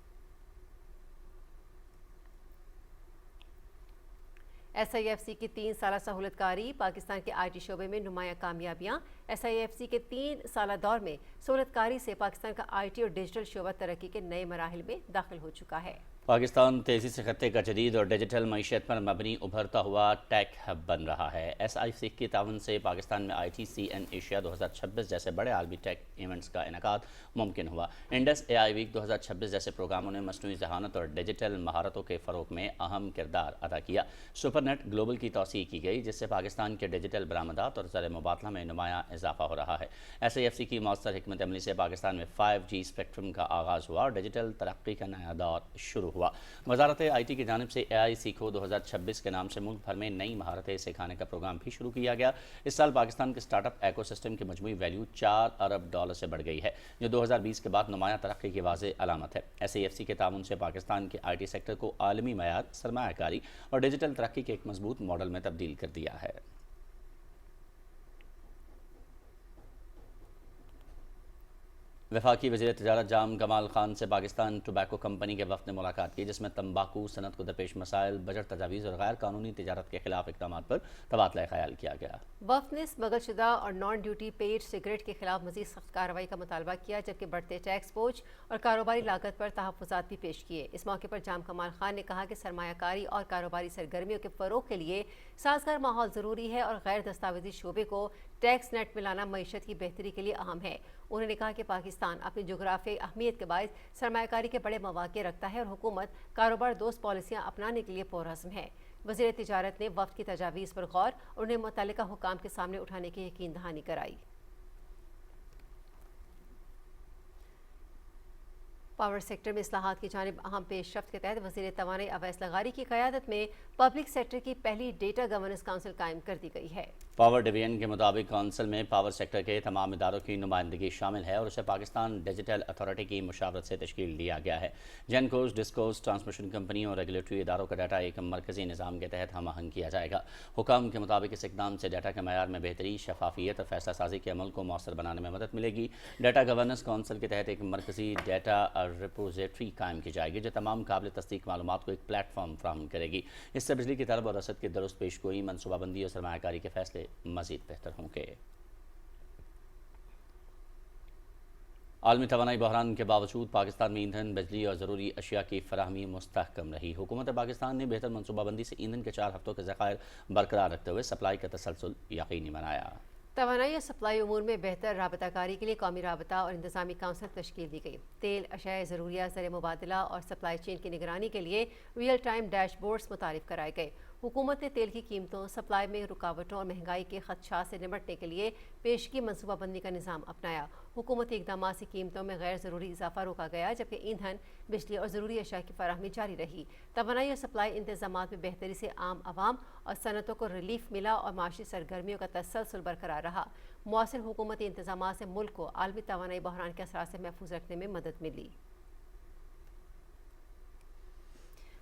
SIFC की 3 साला सहूलतकारी पाकिस्तान के IT शोबे में नुमाया कामयाबियाँ। SIFC के 3 साला दौर में सहूलतकारी से पाकिस्तान का IT और डिजिटल शोबा तरक्की के नए मराहिल में दाखिल हो चुका है। पाकिस्तान तेज़ी से खत्ते का जदीद और डिजिटल मईशत पर मबनी उभरता हुआ टेक हब बन रहा है। SIFC के तावन से पाकिस्तान में ITCN एशिया 2026 जैसे बड़े आलमी टेक इवेंट्स का इनेकाद मुमकिन हुआ। इंडस AI वीक 2026 जैसे प्रोग्रामों ने मसनूई ज़हानत और डिजिटल महारतों के फ़रोग़ में अहम किरदार अदा किया। सुपरनेट ग्लोबल की तौसीक़ की गई, जिससे पाकिस्तान के डिजिटल बरामदात और ज़र मुबादला में नुमाया इजाफा हो रहा है। SIFC की मौसर हिकमत अमली से पाकिस्तान में 5G स्पेक्ट्रम का आगाज़ हुआ और डिजिटल तरक्की का नया दौर शुरू हुआ। वजारत IT की जानिब से AI सीखो 2026 के नाम से मुल्क भर में नई महारतें सिखाने का प्रोग्राम भी शुरू किया गया। इस साल पाकिस्तान के स्टार्टअप एकोसिस्टम की मजमूई वैल्यू $4 अरब से बढ़ गई है, जो 2020 के बाद नुमाया तरक्की की वाज़ेह अलामत है। SIFC के ताउन से पाकिस्तान के IT सेक्टर को आलमी मयार, सरमायाकारी और डिजिटल तरक्की के एक मजबूत मॉडल में तब्दील कर दिया है। वफाकी वज़ीर तिजारत जाम कमाल खान से पाकिस्तान टोबैको कंपनी के वफ़द ने मुलाकात की, जिसमें तंबाकू सनत को दरपेश मसाइल, बजट तजावीज़ और गैर कानूनी तिजारत के खिलाफ इक़दाम पर तबादला ख्याल किया गया। वफ़द ने स्मगलशुदा और नॉन ड्यूटी पेड सिगरेट के खिलाफ मज़ीद सख्त कार्रवाई का मुतालबा किया, जबकि बढ़ते टैक्स बोझ और कारोबारी लागत पर तहफ़्फ़ुज़ात भी पेश किए। इस मौके पर जाम कमाल खान ने कहा कि सरमायाकारी और कारोबारी सरगर्मियों के फ़रोग़ के लिए साज़गार माहौल ज़रूरी है और गैर दस्तावेज़ी शोबे को टैक्स नेट में लाना मईशत की बेहतरी के लिए अहम है। उन्होंने कहा कि पाकिस्तान अपनी जोग्राफी अहमियत के बायस सरमायाकारी के बड़े मौक़े रखता है और हुकूमत कारोबार दोस्त पॉलिसियाँ अपनाने के लिए पुरअज़्म है। वज़ीर तिजारत ने वफ़द की तजावीज़ पर गौर और उन्हें मुतल्लिका हुकाम के सामने उठाने की यकीन दहानी कराई। पावर सेक्टर में इस्लाहात की जानिब अहम पेशरफ्त के तहत वज़ीर तवानाई अवैस लगारी की क़यादत में पब्लिक सेक्टर की पहली डेटा गवर्नेंस काउंसिल कायम कर दी गई है। पावर डिवीजन के मुताबिक काउंसिल में पावर सेक्टर के तमाम इदारों की नुमाइंदगी शामिल है और उसे पाकिस्तान डिजिटल अथॉरिटी की मुशावरत से तश्कील दिया गया है। जेनकोस, डिस्कोस, ट्रांसमिशन कंपनियों और रेगुलेटरी इदारों का डाटा एक मरकजी निज़ाम के तहत हम आहंग किया जाएगा। हुकाम के मुताबिक इस इक़दाम से डाटा के मयार में बेहतरी, शफाफियत और फैसला साजी के अमल को मौसर बनाने में मदद मिलेगी। डाटा गवर्नेंस काउंसिल के तहत एक मरकजी डाटा रिपोजिटरी कायम की जाएगी, जो तमाम काबिल तस्दीक मालूमात को एक प्लेटफॉर्म फ्राहम करेगी। इससे बिजली की तलब और रसद की दुरुस्त पेशगोई, मनसूबाबंदी और सरमायाकारी के फैसले मज़ीद बेहतर होंगे। आलमी तवानाई बहरान के बावजूद पाकिस्तान में ईंधन, बिजली और ज़रूरी अशिया की फराहमी मुस्तहकम रही। हुकूमत पाकिस्तान ने बेहतर मनसूबाबंदी से ईंधन के 4 हफ्तों के ज़खायर बरकरार रखते हुए सप्लाई का तसलसल यकीनी बनाया। तवानाई और सप्लाई उमूर में बेहतर राबताकारी के लिए कौमी राबता और इंतजामी काउंसिल तश्कील दी गई। तेल, अशाया ज़रूरिया, ज़र मुबादला और सप्लाई चेन की निगरानी के लिए रियल टाइम डैशबोर्ड्स मुतारिफ कराए गए। हुकूमत ने तेल की कीमतों, सप्लाई में रुकावटों और महंगाई के खदशात से निपटने के लिए पेशगी मनसूबाबंदी का निज़ाम अपनाया। हुकूमती इक़दामात से कीमतों में गैर ज़रूरी इजाफा रोका गया, जबकि ईंधन, बिजली और ज़रूरी अशिया की फराहमी जारी रही। तवानाई और सप्लाई इंतजामात में बेहतरी से आम आवाम और सनतों को रिलीफ मिला और माशी सरगर्मियों का तसलसल बरकरार रहा। मुआसिर हुकूमती इंतजामात से मुल्क को आलमी तवानाई बहरान के असरात से महफूज रखने में मदद मिली।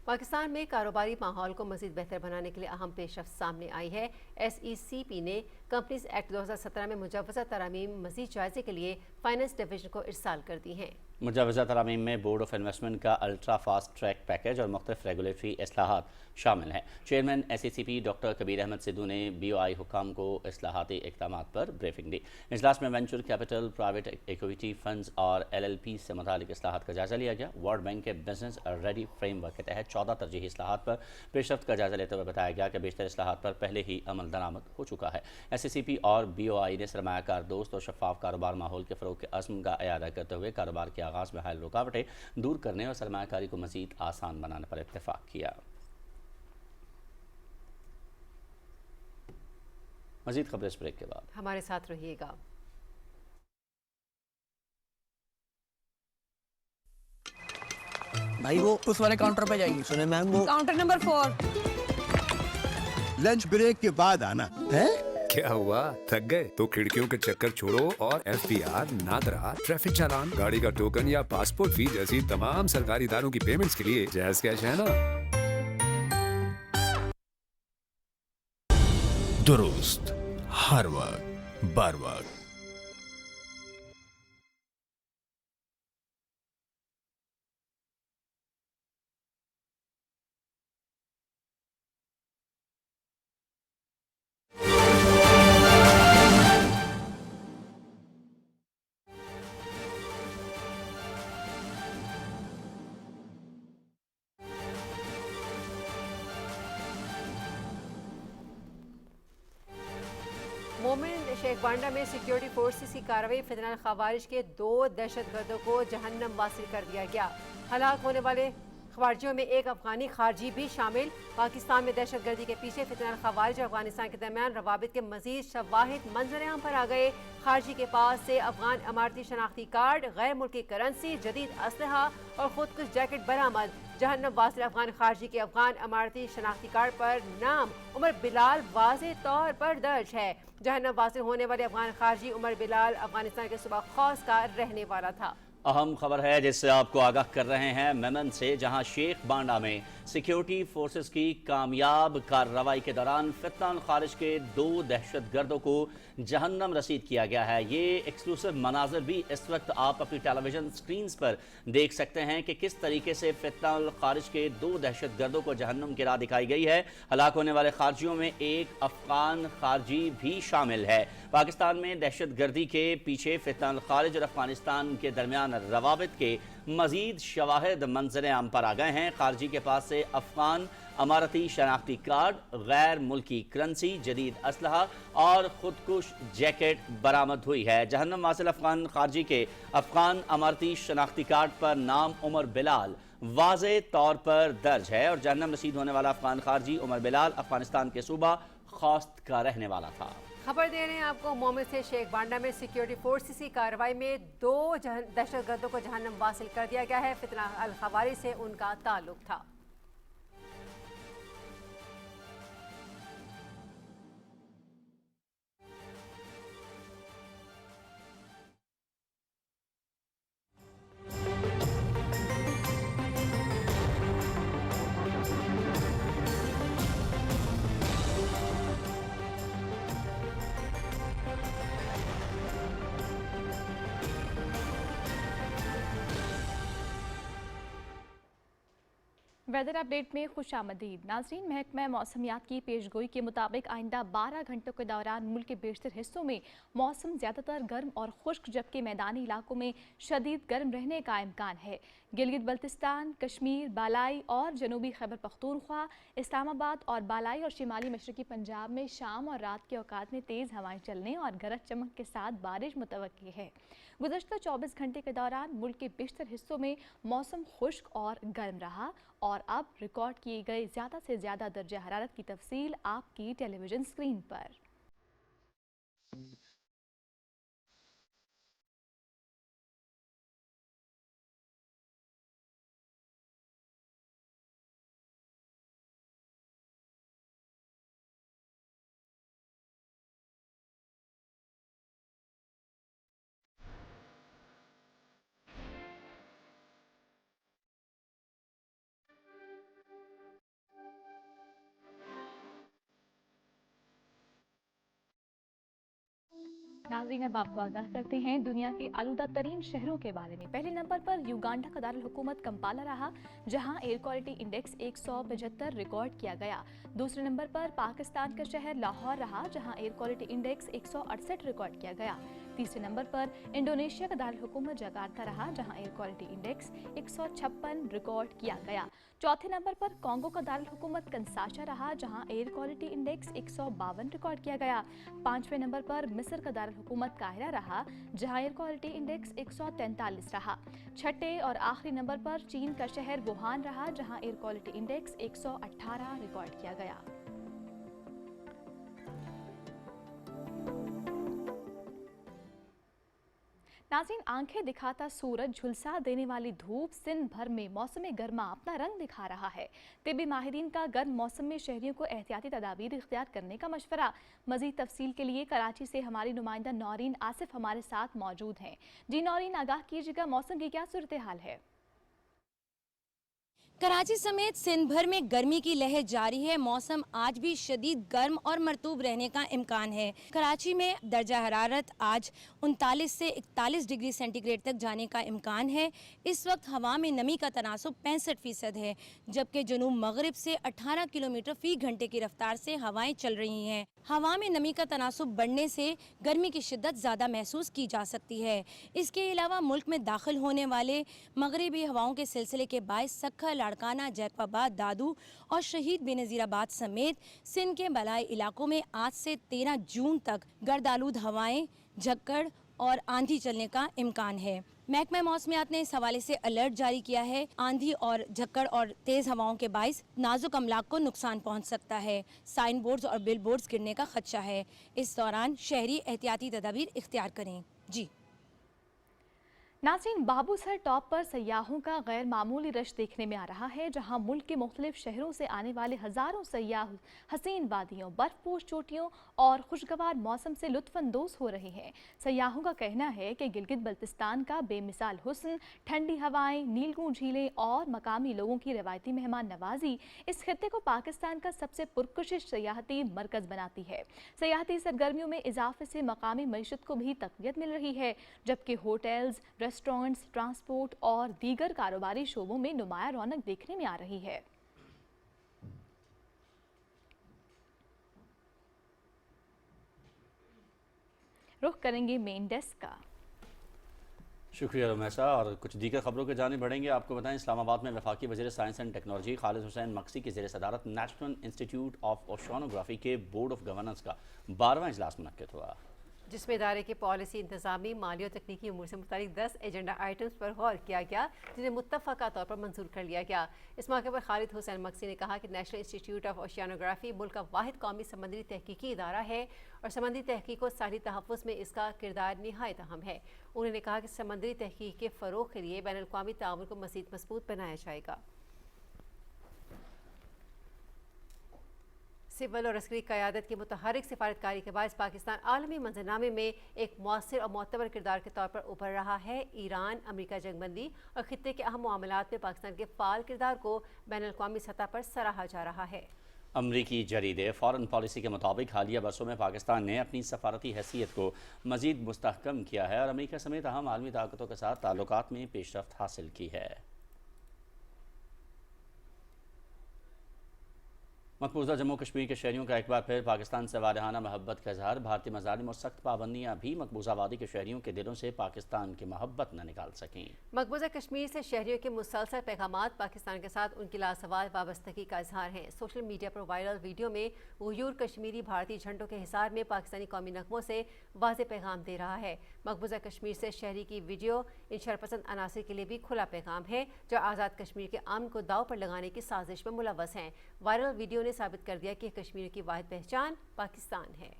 पाकिस्तान में कारोबारी माहौल को मजीद बेहतर बनाने के लिए अहम पेशरफ्त सामने आई है। SECP ने कंपनीज एक्ट 2017 में मुजवज़ा तरामीम मजीद जायजे के लिए फाइनेंस डिवीजन को इरसाल कर दी हैं। मुजवज़ा तरामीम में बोर्ड ऑफ इन्वेस्टमेंट का अल्ट्रा फास्ट ट्रैक पैकेज और मुख्तलिफ रेगुलेटरी इस्लाहात शामिल हैं। Chairman SECP doctor Kabir Ahmed Sidhu ने BOI हुकाम को इस्लाहाती इक़दामात पर ब्रीफिंग दी। इजलास में venture capital, private equity funds और LLP से मुतालिक इस्लाहात का जायजा लिया गया। वर्ल्ड बैंक के बिजनेस रेडी फ्रेमवर्क के तहत 14 तरजीही इस्लाहात पर पेशरफ्त का जायजा लेते हुए बताया गया कि बेशतर इस्लाहात पर पहले ही अमल दरामद हो चुका है। SECP और BOI ने सरमायाकार दोस्त और शफाफ कारोबार माहौल के फ़रोग़ के अज़्म का इयादा करते हुए कारोबार के आगाज़ में हायल रुकावटें दूर करने और सरमायाकारी को मज़ीद आसान बनाने पर इत्तेफाक किया। मज़ीद खबरें इस ब्रेक के बाद। हमारे साथ रहिएगा। भाई वो उस वाले काउंटर पे जाइए। सुने मैम वो काउंटर नंबर 4। लंच ब्रेक के बाद आना है। क्या हुआ, थक गए तो खिड़कियों के चक्कर छोड़ो और FPR, नादरा, ट्रैफिक चालान, गाड़ी का टोकन या पासपोर्ट फी जैसी तमाम सरकारी इदारों की पेमेंट्स के लिए जैज़ कैश है ना। दुरुस्त, हर वक्त, बर वक्त। मोमिन शेख बांडा में सिक्योरिटी फोर्सेस की कार्रवाई फितनल खवारिज के 2 दहशतगर्दों को जहन्नम वासिल कर दिया गया। हलाक होने वाले खवारिजियों में एक अफगानी खारजी भी शामिल। पाकिस्तान में दहशतगर्दी के पीछे फितनल खवारिज और अफगानिस्तान के दरमियान रवाबित के मजीद शवाहिद मंजर आम पर आ गए। खारजी के पास से अफगान अमारती शनाख्ती कार्ड, गैर मुल्की करेंसी, जदीद असलहा और खुदकुश जैकेट बरामद। जहन्नम वासिल अफगान खारजी के अफगान अमारती शनाख्ती कार्ड पर नाम उमर बिलाल वाज़े तौर पर दर्ज है। जहन्नम वासिल होने वाले अफगान खारजी उमर बिलाल अफगानिस्तान के सूबा खौस का रहने वाला था। अहम खबर है जिससे आपको आगाह कर रहे हैं मेमन से, जहां शेख बांडा में सिक्योरिटी फोर्सेस की कामयाब कार्रवाई के दौरान फितनल खारिज के 2 दहशतगर्दों को जहन्नम रसीद किया गया है। ये एक्सक्लूसिव मनाजर भी इस वक्त आप अपनी टेलीविजन स्क्रीन्स पर देख सकते हैं कि किस तरीके से फितनल खारिज के 2 दहशतगर्दों को जहन्नम की राह दिखाई गई है। हलाक होने वाले खारजियों में एक अफगान खारजी भी शामिल है। पाकिस्तान में दहशतगर्दी के पीछे फितनल खारिज और अफगानिस्तान के दरमियान रवाबित के मजीद शवाहिद मंजर आम पर आ गए हैं। खारजी के पास से अफगान अमारती शनाख्ती कार्ड, गैर मुल्की करेंसी, जदीद असलहा और खुदकुश जैकेट बरामद हुई है। जहन्नम वासिल अफगान खारजी के अफगान अमारती शनाख्ती कार्ड पर नाम उमर बिलाल वाज़े तौर पर दर्ज है और जहन्नम रसीद होने वाला अफगान खारजी उमर बिलाल अफगानिस्तान के सूबा खौस्त का रहने वाला था। खबर दे रहे हैं आपको मोमिन से शेख बांडा में सिक्योरिटी फोर्सेस की कार्रवाई में 2 दहशतगर्दों को जहन्नम वासिल कर दिया गया है। फितनल अल खवारिज से उनका ताल्लुक था। वेदर अपडेट में खुश आमदीद नाज़रीन। महकमा मौसमियात की पेशगोई के मुताबिक आइंदा 12 घंटों के दौरान मुल्क के बेशतर हिस्सों में मौसम ज़्यादातर गर्म और खुश्क, जबकि मैदानी इलाकों में शदीद गर्म रहने का इम्कान है। गिलगित बल्तिस्तान, कश्मीर, बालाई और जनूबी खैबर पख्तूनख्वा, इस्लामाबाद और बालाई और शिमाली मशरकी पंजाब में शाम और रात के औकात में तेज़ हवाएं चलने और गरज चमक के साथ बारिश मुतवक्की है। गुज़श्ता 24 घंटे के दौरान मुल्क के बेशतर हिस्सों में मौसम खुश्क और गर्म रहा और अब रिकॉर्ड किए गए ज़्यादा से ज़्यादा दर्जा हरारत की तफसील आपकी टेलीविज़न स्क्रीन पर। नाज़रीन, अब आपको आगाह करते हैं दुनिया के आलूदा तरीन शहरों के बारे में। पहले नंबर पर युगांडा का दारुल हुकूमत कंपाला रहा, जहां एयर क्वालिटी इंडेक्स 175 रिकॉर्ड किया गया। दूसरे नंबर पर पाकिस्तान का शहर लाहौर रहा, जहां एयर क्वालिटी इंडेक्स 168 रिकॉर्ड किया गया। तीसरे नंबर पर इंडोनेशिया का दारुल हुकूमत जकार्ता रहा, जहां एयर क्वालिटी इंडेक्स 156 रिकॉर्ड किया गया। चौथे नंबर पर कांगो का दारुल हुकूमत कंसाशा रहा, जहां एयर क्वालिटी इंडेक्स 152 रिकॉर्ड किया गया। पांचवें नंबर पर मिस्र का दारुल हुकूमत काहिरा रहा, जहां एयर क्वालिटी इंडेक्स 143 रहा। छठे और आखिरी नंबर पर चीन का शहर वुहान रहा, जहां एयर क्वालिटी इंडेक्स 118 रिकॉर्ड किया गया। नाज़रीन, आंखें दिखाता सूरज, झुलसा देने वाली धूप, सिंध भर में मौसम गर्मा अपना रंग दिखा रहा है। तिब्बी माहिरीन का गर्म मौसम में शहरियों को एहतियाती तदाबीर इख्तियार करने का मशवरा। मज़ीद तफसील के लिए कराची से हमारी नुमाइंदा नौरीन आसिफ हमारे साथ मौजूद हैं। जी नौरीन, आगाह कीजिएगा, मौसम की क्या सूरत हाल है? कराची समेत सिंध भर में गर्मी की लहर जारी है। मौसम आज भी शदीद गर्म और मरतूब रहने का इम्कान है। कराची में दर्जा हरारत आज 39 से 41 डिग्री सेंटीग्रेड तक जाने का इम्कान है। इस वक्त हवा में नमी का तनासुब 65% है, जबकि जनूब मगरिब से 18 किलोमीटर फी घंटे की रफ्तार से हवाएं चल रही हैं। हवा में नमी का तनासुब बढ़ने से गर्मी की शिद्दत ज़्यादा महसूस की जा सकती है। इसके अलावा मुल्क में दाखिल होने वाले मगरिबी हवाओं के सिलसिले के बायस सक्खर, लाड़काना, जैकबाबाद, दादू और शहीद बेनज़ीराबाद समेत सिंध के बलाई इलाकों में आज से 13 जून तक गर्दालूद हवाएं, झक्कड़ और आंधी चलने का इम्कान है। महकमा मौसमियात ने इस हवाले से अलर्ट जारी किया है। आंधी और झक्कड़ और तेज़ हवाओं के बाइस नाजुक अमलाक को नुकसान पहुंच सकता है। साइन बोर्ड्स और बिल बोर्ड्स गिरने का खदशा है। इस दौरान शहरी एहतियाती तदाबीर इख्तियार करें। जी नाज़रीन, बाबूसर टॉप पर सयाहों का गैर मामूली रश देखने में आ रहा है, जहां मुल्क के मुख्तलिफ शहरों से आने वाले हज़ारों सयाह हसीन वादियों, बर्फपोश चोटियों और खुशगवार मौसम से लुत्फ़अंदोज़ हो रहे हैं। सयाहों का कहना है कि गिलगित बल्तिस्तान का बेमिसाल हुस्न, ठंडी हवाएं, नीलगूं झीलें और मकामी लोगों की रवायती मेहमान नवाजी इस खित्ते को पाकिस्तान का सबसे पुरकशिश सयाहती मरकज़ बनाती है। सयाहती सरगर्मियों में इजाफे से मकामी मईशत को भी तक़वियत मिल रही है, जबकि होटल्स, रेस्टोरेंट्स, ट्रांसपोर्ट और दीगर कारोबारी शोबों में नुमाया रौनक देखने में आ रही है। रुख करेंगे मेन डेस्क का। शुक्रिया रमेशा। और कुछ दीगर खबरों के जाने बढ़ेंगे। आपको बताएं, इस्लामाबाद में वफाकी वज़ीर science and technology Khalid Hussain Maksi की ज़ेर सदारत नेशनल इंस्टीट्यूट ऑफ ओशियानोग्राफी के बोर्ड ऑफ गवर्नेंस का 12वां इजलास मुनक्किद हुआ, जिसमें इदारे के पॉलिसी, इंतजामी, माली और तकनीकी उमूर से मुतालिक 10 एजेंडा आइटम्स पर गौर किया गया, जिन्हें मुत्तफ़क़ा तौर पर मंजूर कर लिया गया। इस मौके पर खालिद हुसैन मक्सी ने कहा कि नेशनल इंस्टीट्यूट ऑफ ओशियानोग्राफी मुल्क का वाहिद कौमी समंदरी तहकीकी इदारा है और समंदरी तहकीक और साहली तहफ़्फ़ुज़ में इसका किरदार निहायत अहम है। उन्होंने कहा कि समंदरी तहकीक के फ़रोग़ के लिए बैनुल-अक़वामी ताउन को मज़ीद मज़बूत बनाया जाएगा। सिविल और अस्करी क़यादत की मुतहरिक सिफारतकारी के बाद पाकिस्तान आलमी मंजरनामे में एक मौसर और मोतबर किरदार के तौर पर उभर रहा है। ईरान, अमरीका जंगबंदी और खित्ते के अहम मामलात में पाकिस्तान के फ़ाल किरदार को बैनुल-अक़वामी सतह पर सराहा जा रहा है। अमरीकी जरीदे फॉरेन पॉलिसी के मुताबिक हालिया बरसों में पाकिस्तान ने अपनी सफारती हैसियत को मज़ीद मुस्तहकम किया है और अमरीका समेत अहम आलमी ताकतों के साथ ताल्लुकात में पेशरफ्त हासिल की है। मकबूजा जम्मू कश्मीर के शहरियों का एक बार फिर पाकिस्तान से वारहाना मोहब्बत का इजहार। भारतीय मज़ालिम और सख्त पाबंदियाँ भी मकबूजा वादी के शहरियों के दिलों से पाकिस्तान की मोहब्बत न निकाल सकें। मकबूजा कश्मीर से शहरियों के मुसलसल पैगामात पाकिस्तान के साथ उनकी लासवाल वाबस्तगी का इजहार हैं। सोशल मीडिया पर वायरल वीडियो में गयूर कश्मीरी भारतीय झंडों के हिसार में पाकिस्तानी कौमी नगमों से वाज़ेह पैगाम दे रहा है। मकबूजा कश्मीर से शहरी की वीडियो इन शरपसंद अनासिर के लिए भी खुला पैगाम है, जो आज़ाद कश्मीर के अमन को दाव पर लगाने की साजिश में मुलव्वस हैं। वायरल वीडियो ने साबित कर दिया कि कश्मीर की वाहिद पहचान पाकिस्तान है।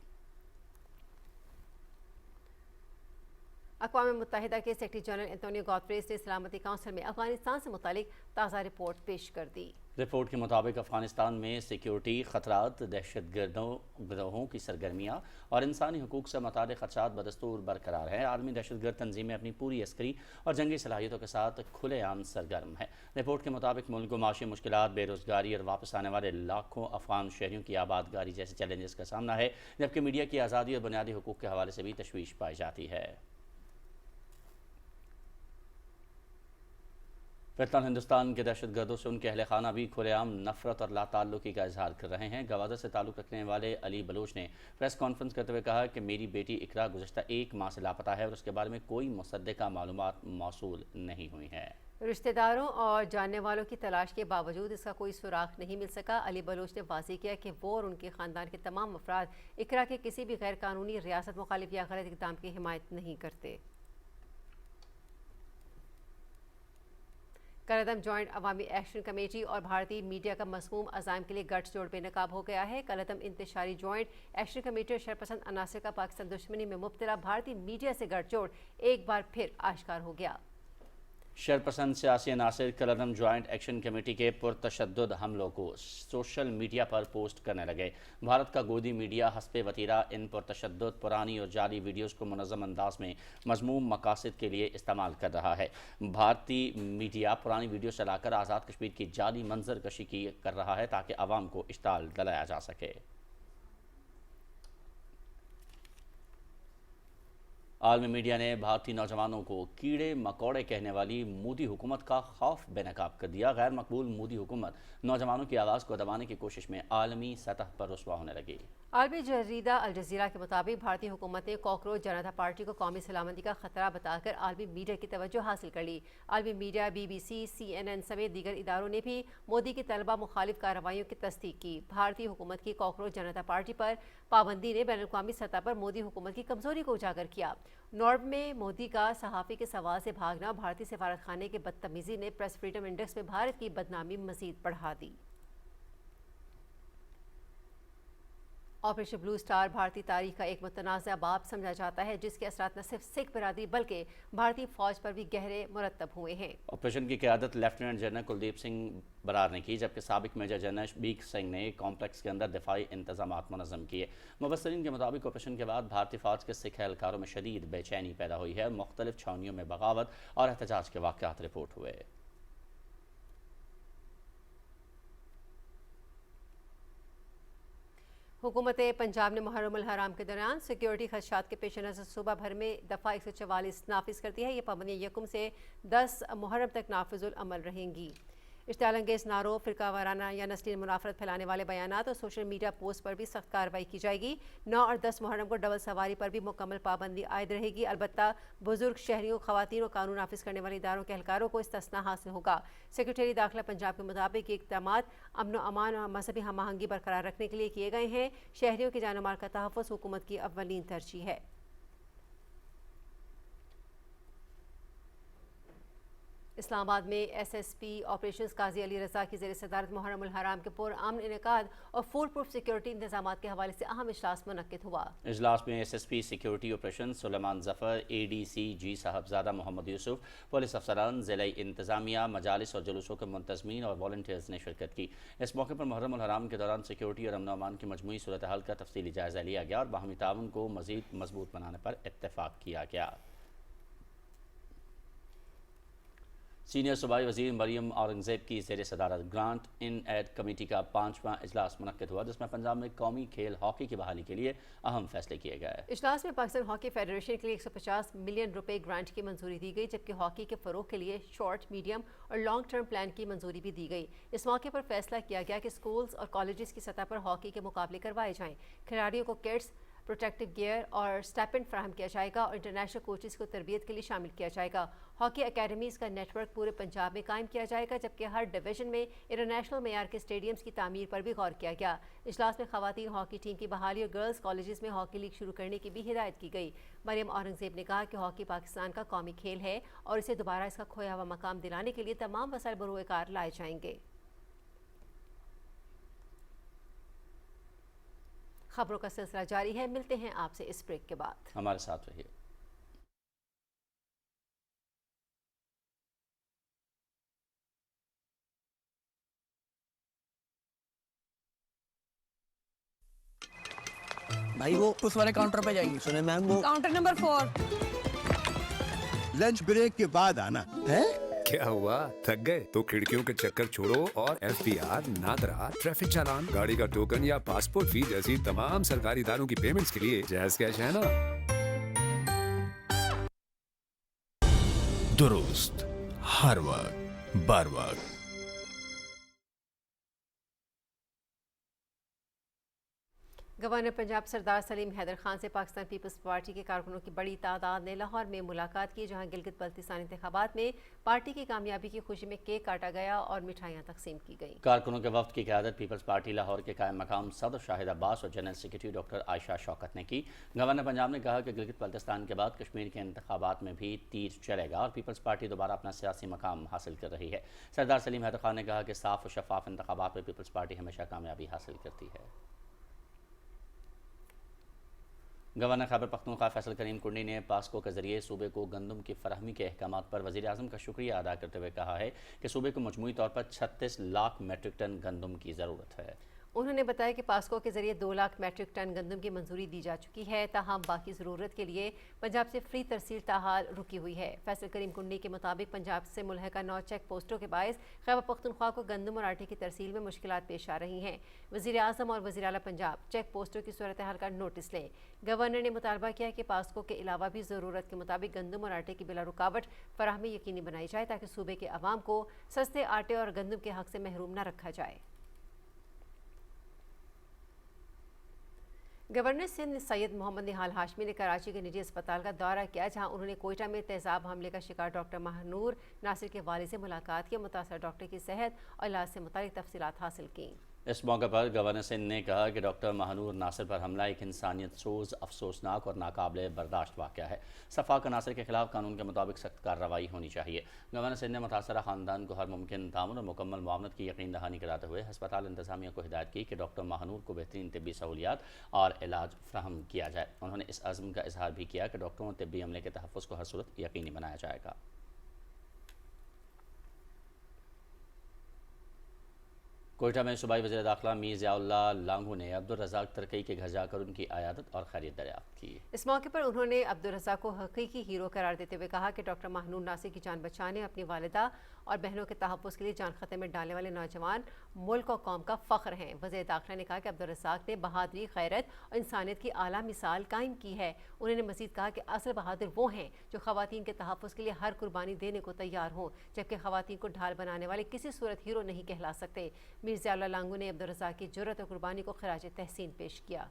अक़वाम मुत्तहिदा के सेक्रेटरी जनरल एंटोनियो गुतेरेस ने सलामती काउंसिल में अफगानिस्तान से मुतालिक ताज़ा रिपोर्ट पेश कर दी। रिपोर्ट के मुताबिक अफगानिस्तान में सिक्योरिटी खतरात, दहशत गिरोहों की सरगर्मियाँ और इंसानी हुकूक से मुताल्लिक़ खदशात बदस्तूर बरकरार हैं। आलमी दहशतगर्द तंजीमें अपनी पूरी अस्करी और जंगी सलाहियतों के साथ खुलेआम सरगर्म है। रिपोर्ट के मुताबिक मुल्क को माशी मुश्किलात, बेरोज़गारी और वापस आने वाले लाखों अफगान शहरियों की आबादगारी जैसे चैलेंजेस का सामना है, जबकि मीडिया की आज़ादी और बुनियादी हुकूक के हवाले से भी तशवीश पाई जाती है। फिलहाल हिंदुस्तान के दहशत गर्दों से उनके अहल खाना भी खुलेआम नफरत और लाताल्लुकी का इजहार कर रहे हैं। गवादर से ताल्लुक़ रखने वाले अली बलोच ने प्रेस कॉन्फ्रेंस करते हुए कहा कि मेरी बेटी इकरा गुज़श्ता 1 माह से लापता है और उसके बारे में कोई मुसद्दिक़ा मालूमात मौसूल नहीं हुई हैं। रिश्तेदारों और जानने वालों की तलाश के बावजूद इसका कोई सुराग नहीं मिल सका। अली बलोच ने वाज़ेह किया कि वो और उनके ख़ानदान के तमाम अफराद इकरा के किसी भी गैर कानूनी रियासत मुखालिफ या गलत इक़दाम की हिमायत नहीं करते। कलअदम जॉइंट अवामी एक्शन कमेटी और भारतीय मीडिया का मज़मूम अज़ाइम के लिए गठजोड़ बेनकाब हो गया है। कलअदम इंतशारी जॉइंट एक्शन कमेटी और शरपसंद अनासर का पाकिस्तान दुश्मनी में मुब्तला भारतीय मीडिया से गठजोड़ एक बार फिर आश्कार हो गया। शरपसंद सियासी अनासर कलअदम जॉइंट एक्शन कमेटी के पुरतशद्दुद हमलों को सोशल मीडिया पर पोस्ट करने लगे। भारत का गोदी मीडिया हस्बे वतीरा इन पुरतशद्दुद पुरानी और जाली वीडियोज़ को मुनज़्ज़म अंदाज में मज़मूम मकासद के लिए इस्तेमाल कर रहा है। भारतीय मीडिया पुरानी वीडियो चलाकर आज़ाद कश्मीर की जाली मंजर कशी कर रहा है ताकि आवाम को इश्ताल दिलाया जा सके। आलमी मीडिया ने भारतीय नौजवानों को कीड़े मकोड़े कहने वाली मोदी हुकूमत का खौफ बेनकाब कर दिया। गैर मकबूल मोदी हुकूमत नौजवानों की आवाज़ को दबाने की कोशिश में आलमी सतह पर रुस्वा होने लगी। आलमी जरीदा अल जज़ीरा के मुताबिक भारतीय हुकूमत ने कॉकरोच जनता पार्टी को कौमी सलामती का खतरा बताकर आलमी मीडिया की तवज्जो हासिल कर ली। आलमी मीडिया BBC, CNN समेत दीगर इदारों ने भी मोदी की तलबा मुखालिफ कार्रवाइयों की तस्दीक की। भारतीय हुकूमत की कॉकरोच जनता पार्टी पर पाबंदी ने बैनुल-अक़वामी सतह पर मोदी हुकूमत की कमजोरी को उजागर किया। नॉर्ब में मोदी का सहाफ़ी के सवाल से भागना, भारतीय सफारत खाने की बदतमीजी ने प्रेस फ्रीडम इंडेक्स में भारत की बदनामी मजीद बढ़ा दी। ऑपरेशन ब्लू स्टार भारतीय तारीख का एक मुतनाज़ा बाब समझा जाता है, जिसके असरात न सिर्फ सिख बिरादरी बल्कि भारतीय फौज पर भी गहरे मुरतब हुए हैं। ऑपरेशन की क़यादत लेफ्टिनेंट जनरल कुलदीप सिंह बरार ने की, जबकि साबिक मेजर जनरल शबीक सिंह ने कॉम्प्लेक्स के अंदर दिफाई इंतजामात मुनज़्ज़म किए। मुबस्सरीन के मुताबिक ऑपरेशन के बाद भारतीय फौज के सिख एहलकारों में शदीद बेचैनी पैदा हुई है। मुख्तलिफ छावनियों में बगावत और एहतजाज के वाक़यात रिपोर्ट हुए। हुकूमत पंजाब ने मुहर्रम उल हराम के दौरान सिक्योरिटी खदशात के पेश नज़र सुबह भर में दफ़ा 144 नाफिज कर दी है। ये पाबंदियाँ यकम से 10 मुहर्रम तक नाफिजुल अमल रहेंगी। इश्तियाल अंगेज़ नारों, फ़िरका वाराना या नस्ली मुनाफरत फैलाने वाले बयानात और सोशल मीडिया पोस्ट पर भी सख्त कार्रवाई की जाएगी। 9 और 10 मुहर्रम को डबल सवारी पर भी मुकम्मल पाबंदी आयद रहेगी। अलबत्ता बुजुर्ग, शहरियों, ख़वातीन और कानून नाफिज करने वाले इदारों के एहलकारों को इस्तिस्ना हासिल होगा। सेक्रेटरी दाखिला पंजाब के मुताबिक ये इक़दाम अमन व अमान और मजहबी हम आहंगी बरकरार रखने के लिए किए गए हैं। शहरियों की जान और माल का तहफ़्फ़ुज़ हुकूमत की अव्वलीन तरजीह है। इस्लामाबाद में SSP ऑपरेशंस काजी अली रज़ा की ज़ेर सदारत मुहर्रम उल हराम के पुरअमन इनेकाद और फूल प्रूफ सिक्योरिटी इंतजामात के हवाले से अहम इजलास मुनक्किद हुआ। इजलास में SSP security operation Suleman Zafar, ADC G Sahibzada Mohammad Yusuf, police अफसरान, ज़िला इंतज़ामिया, मजालिस और जुलूसों के मुंतज़मीन और वॉलंटियर्स ने शिरकत की। इस मौके पर मुहर्रम उल हराम के दौरान सिक्योरिटी और अमन व अमान की मजमूई सूरत हाल का तफसीली जायज़ा लिया गया और बाहमी ताउन को मज़ीद मजबूत बनाने पर इत्तेफाक किया गया। सीनियर सूबाई वज़ीर मरियम औरंगज़ेब की ज़ेर सदारत ग्रांट इन एड कमेटी का 5वां इजलास मुनक्किद हुआ, जिसमें पंजाब में कौमी खेल हॉकी की बहाली के लिए अहम फैसले किए गए। इजलास में पाकिस्तान हॉकी फेडरेशन के लिए 150 मिलियन रुपए ग्रांट की मंजूरी दी गई, जबकि हॉकी के फ़रोग़ के लिए शॉर्ट, मीडियम और लॉन्ग टर्म प्लान की मंजूरी भी दी गई। इस मौके पर फैसला किया गया कि स्कूल्स और कॉलेजेस की सतह पर हॉकी के मुकाबले करवाए जाएँ। खिलाड़ियों को किट्स, प्रोटेक्टिव गियर और स्टाइपेंड फराहम किया जाएगा और इंटरनेशनल कोचेस को तरबियत के लिए शामिल किया जाएगा। हॉकी अकेडमीज़ का नेटवर्क पूरे पंजाब में कायम किया जाएगा, जबकि हर डिवीज़न में इंटरनेशनल मेयार के स्टेडियम्स की तामीर पर भी गौर किया गया। इजलास में ख़वातीन हॉकी टीम की बहाली और गर्ल्स कॉलेजेस में हॉकी लीग शुरू करने की भी हिदायत की गई। मरियम औरंगज़ेब ने कहा कि हॉकी पाकिस्तान का कौमी खेल है और इसे दोबारा इसका खोया हुआ मकाम दिलाने के लिए तमाम वसाइल बरोएकार लाए जाएंगे। खबरों का सिलसिला जारी है, मिलते हैं आपसे इस ब्रेक के बाद। हमारे साथ रहिए। भाई वो उस वाले काउंटर पे जाइए। सुने मैम वो काउंटर नंबर 4। लंच ब्रेक के बाद आना है। क्या हुआ, थक गए तो खिड़कियों के चक्कर छोड़ो और FPR, नादरा, ट्रैफिक चालान, गाड़ी का टोकन या पासपोर्ट फी जैसी तमाम सरकारी इदारों की पेमेंट्स के लिए जैज़ कैश है ना। दुरुस्त, हर वक्त, बर वक्त। गवर्नर पंजाब सरदार सलीम हैदर खान से पाकिस्तान पीपल्स पार्टी के कारकुनों की बड़ी तादाद ने लाहौर में मुलाकात की, जहां गिलगित बल्तिस्तान इंतखाबात में पार्टी की कामयाबी की खुशी में केक काटा गया और मिठाइयां तकसीम की गईं। कारकुनों के वफ्द की क़यादत पीपल्स पार्टी लाहौर के कायम मकाम सदर शाहिद अब्बास और general secretary doctor Ayesha Shaukat ने की। गवर्नर पंजाब ने कहा कि गिलगित बल्तिस्तान के बाद कश्मीर के इंतखाबात में भी तीर चलेगा और पीपल्स पार्टी दोबारा अपना सियासी मकाम हासिल कर रही है। सरदार सलीम हैदर खान ने कहा कि साफ और शफाफ इंतखाबात में पीपल्स पार्टी हमेशा कामयाबी हासिल करती है। गवर्नर खैबर पख्तूनख्वा फैसल करीम कुंडी ने पास्को के जरिए सूबे को गंदम की फरहमी के अहकामात पर वज़ीर आज़म का शुक्रिया अदा करते हुए कहा है कि सूबे को मजमूई तौर पर 36 लाख मेट्रिक टन गंदम की ज़रूरत है। उन्होंने बताया कि पास्को के जरिए 2 लाख मैट्रिक टन गंदम की मंजूरी दी जा चुकी है, ताहम बाकी ज़रूरत के लिए पंजाब से फ्री तरसील ताहाल रुकी हुई है। फैसल करीम कुंडी के मुताबिक पंजाब से मुल्हका 9 चेक पोस्टों के बायस खैबर पख्तूनख्वा को गंदम और आटे की तरसील में मुश्किलात पेश आ रही हैं। वज़ीर आज़म और वज़ीर आला पंजाब चेक पोस्टों की सूरत हाल का नोटिस लें। गवर्नर ने मुतालबा किया कि पास्को के अलावा भी ज़रूरत के मुताबिक गंदम और आटे की बिला रुकावट फराहमी यकीनी बनाई जाए, ताकि सूबे के अवाम को सस्ते आटे और गंदम के हक से महरूम न रखा जाए। गवर्नर सिंध सैयद मोहम्मद निहाल हाशमी ने कराची के निजी अस्पताल का दौरा किया, जहां उन्होंने कोयटा में तेजाब हमले का शिकार डॉक्टर महानूर नासिर के वालिद से मुलाकात की, मुतासर डॉक्टर की सेहत और इलाज से मुताल्लिक तफसीलात हासिल की। इस मौके पर गवर्नर सिंध ने कहा कि डॉक्टर महानूर नासिर पर हमला एक इंसानियत सोज, अफसोसनाक और नाकाबिले बर्दाश्त वाक़या है। सफ़ाक नासिर के खिलाफ कानून के मुताबिक सख्त कार्रवाई होनी चाहिए। गवर्नर सिंध ने मुतासरा ख़ानदान को हर मुमकिन ताउन और मुकम्मल मुआवनत की यकीन दहानी कराते हुए अस्पताल इंतज़ामिया को हिदायत की कि डॉक्टर महानूर को बेहतरीन तिब्बी सहूलियात और इलाज फ्राहम किया जाए। उन्होंने इस अज़्म का इजहार भी किया कि डॉक्टरों और तिब्बी अमले के तहफ़्फ़ुज़ को हर सूरत यकीनी बनाया जाएगा। कोयटा में सूबाई वज़ीर दाखिला मीर ज़ियाउल्लाह लांगू ने अब्दुल रज़ाक तरकई के घर जाकर उनकी आयादत और खैरियत दरियाफ्त की। इस मौके पर उन्होंने अब्दुल रज़ाक को हकीकी हीरो करार देते हुए कहा कि डॉक्टर महानूर नासिर की जान बचाने, अपनी वालिदा और बहनों के तहफ़्फ़ुज़ के लिए जान खतरे में डालने वाले नौजवान मुल्क और कौम का फ़ख्र हैं। वज़ीर दाखिला ने कहा कि अब्दुल रज़ाक ने बहादुरी, खैरत और इंसानियत की आला मिसाल कायम की है। उन्होंने मज़ीद कहा कि असल बहादुर वो हैं जो ख़वातीन के तहफ़्फ़ुज़ के लिए हर कुर्बानी देने को तैयार हों, जबकि ख़वातीन को ढाल बनाने वाले किसी सूरत हीरो नहीं कहला सकते। मीर ज़ियाउल्लाह लांगू ने अब्दुल रज़ाक की जुर्रत और कुर्बानी को खिराज तहसीन पेश किया।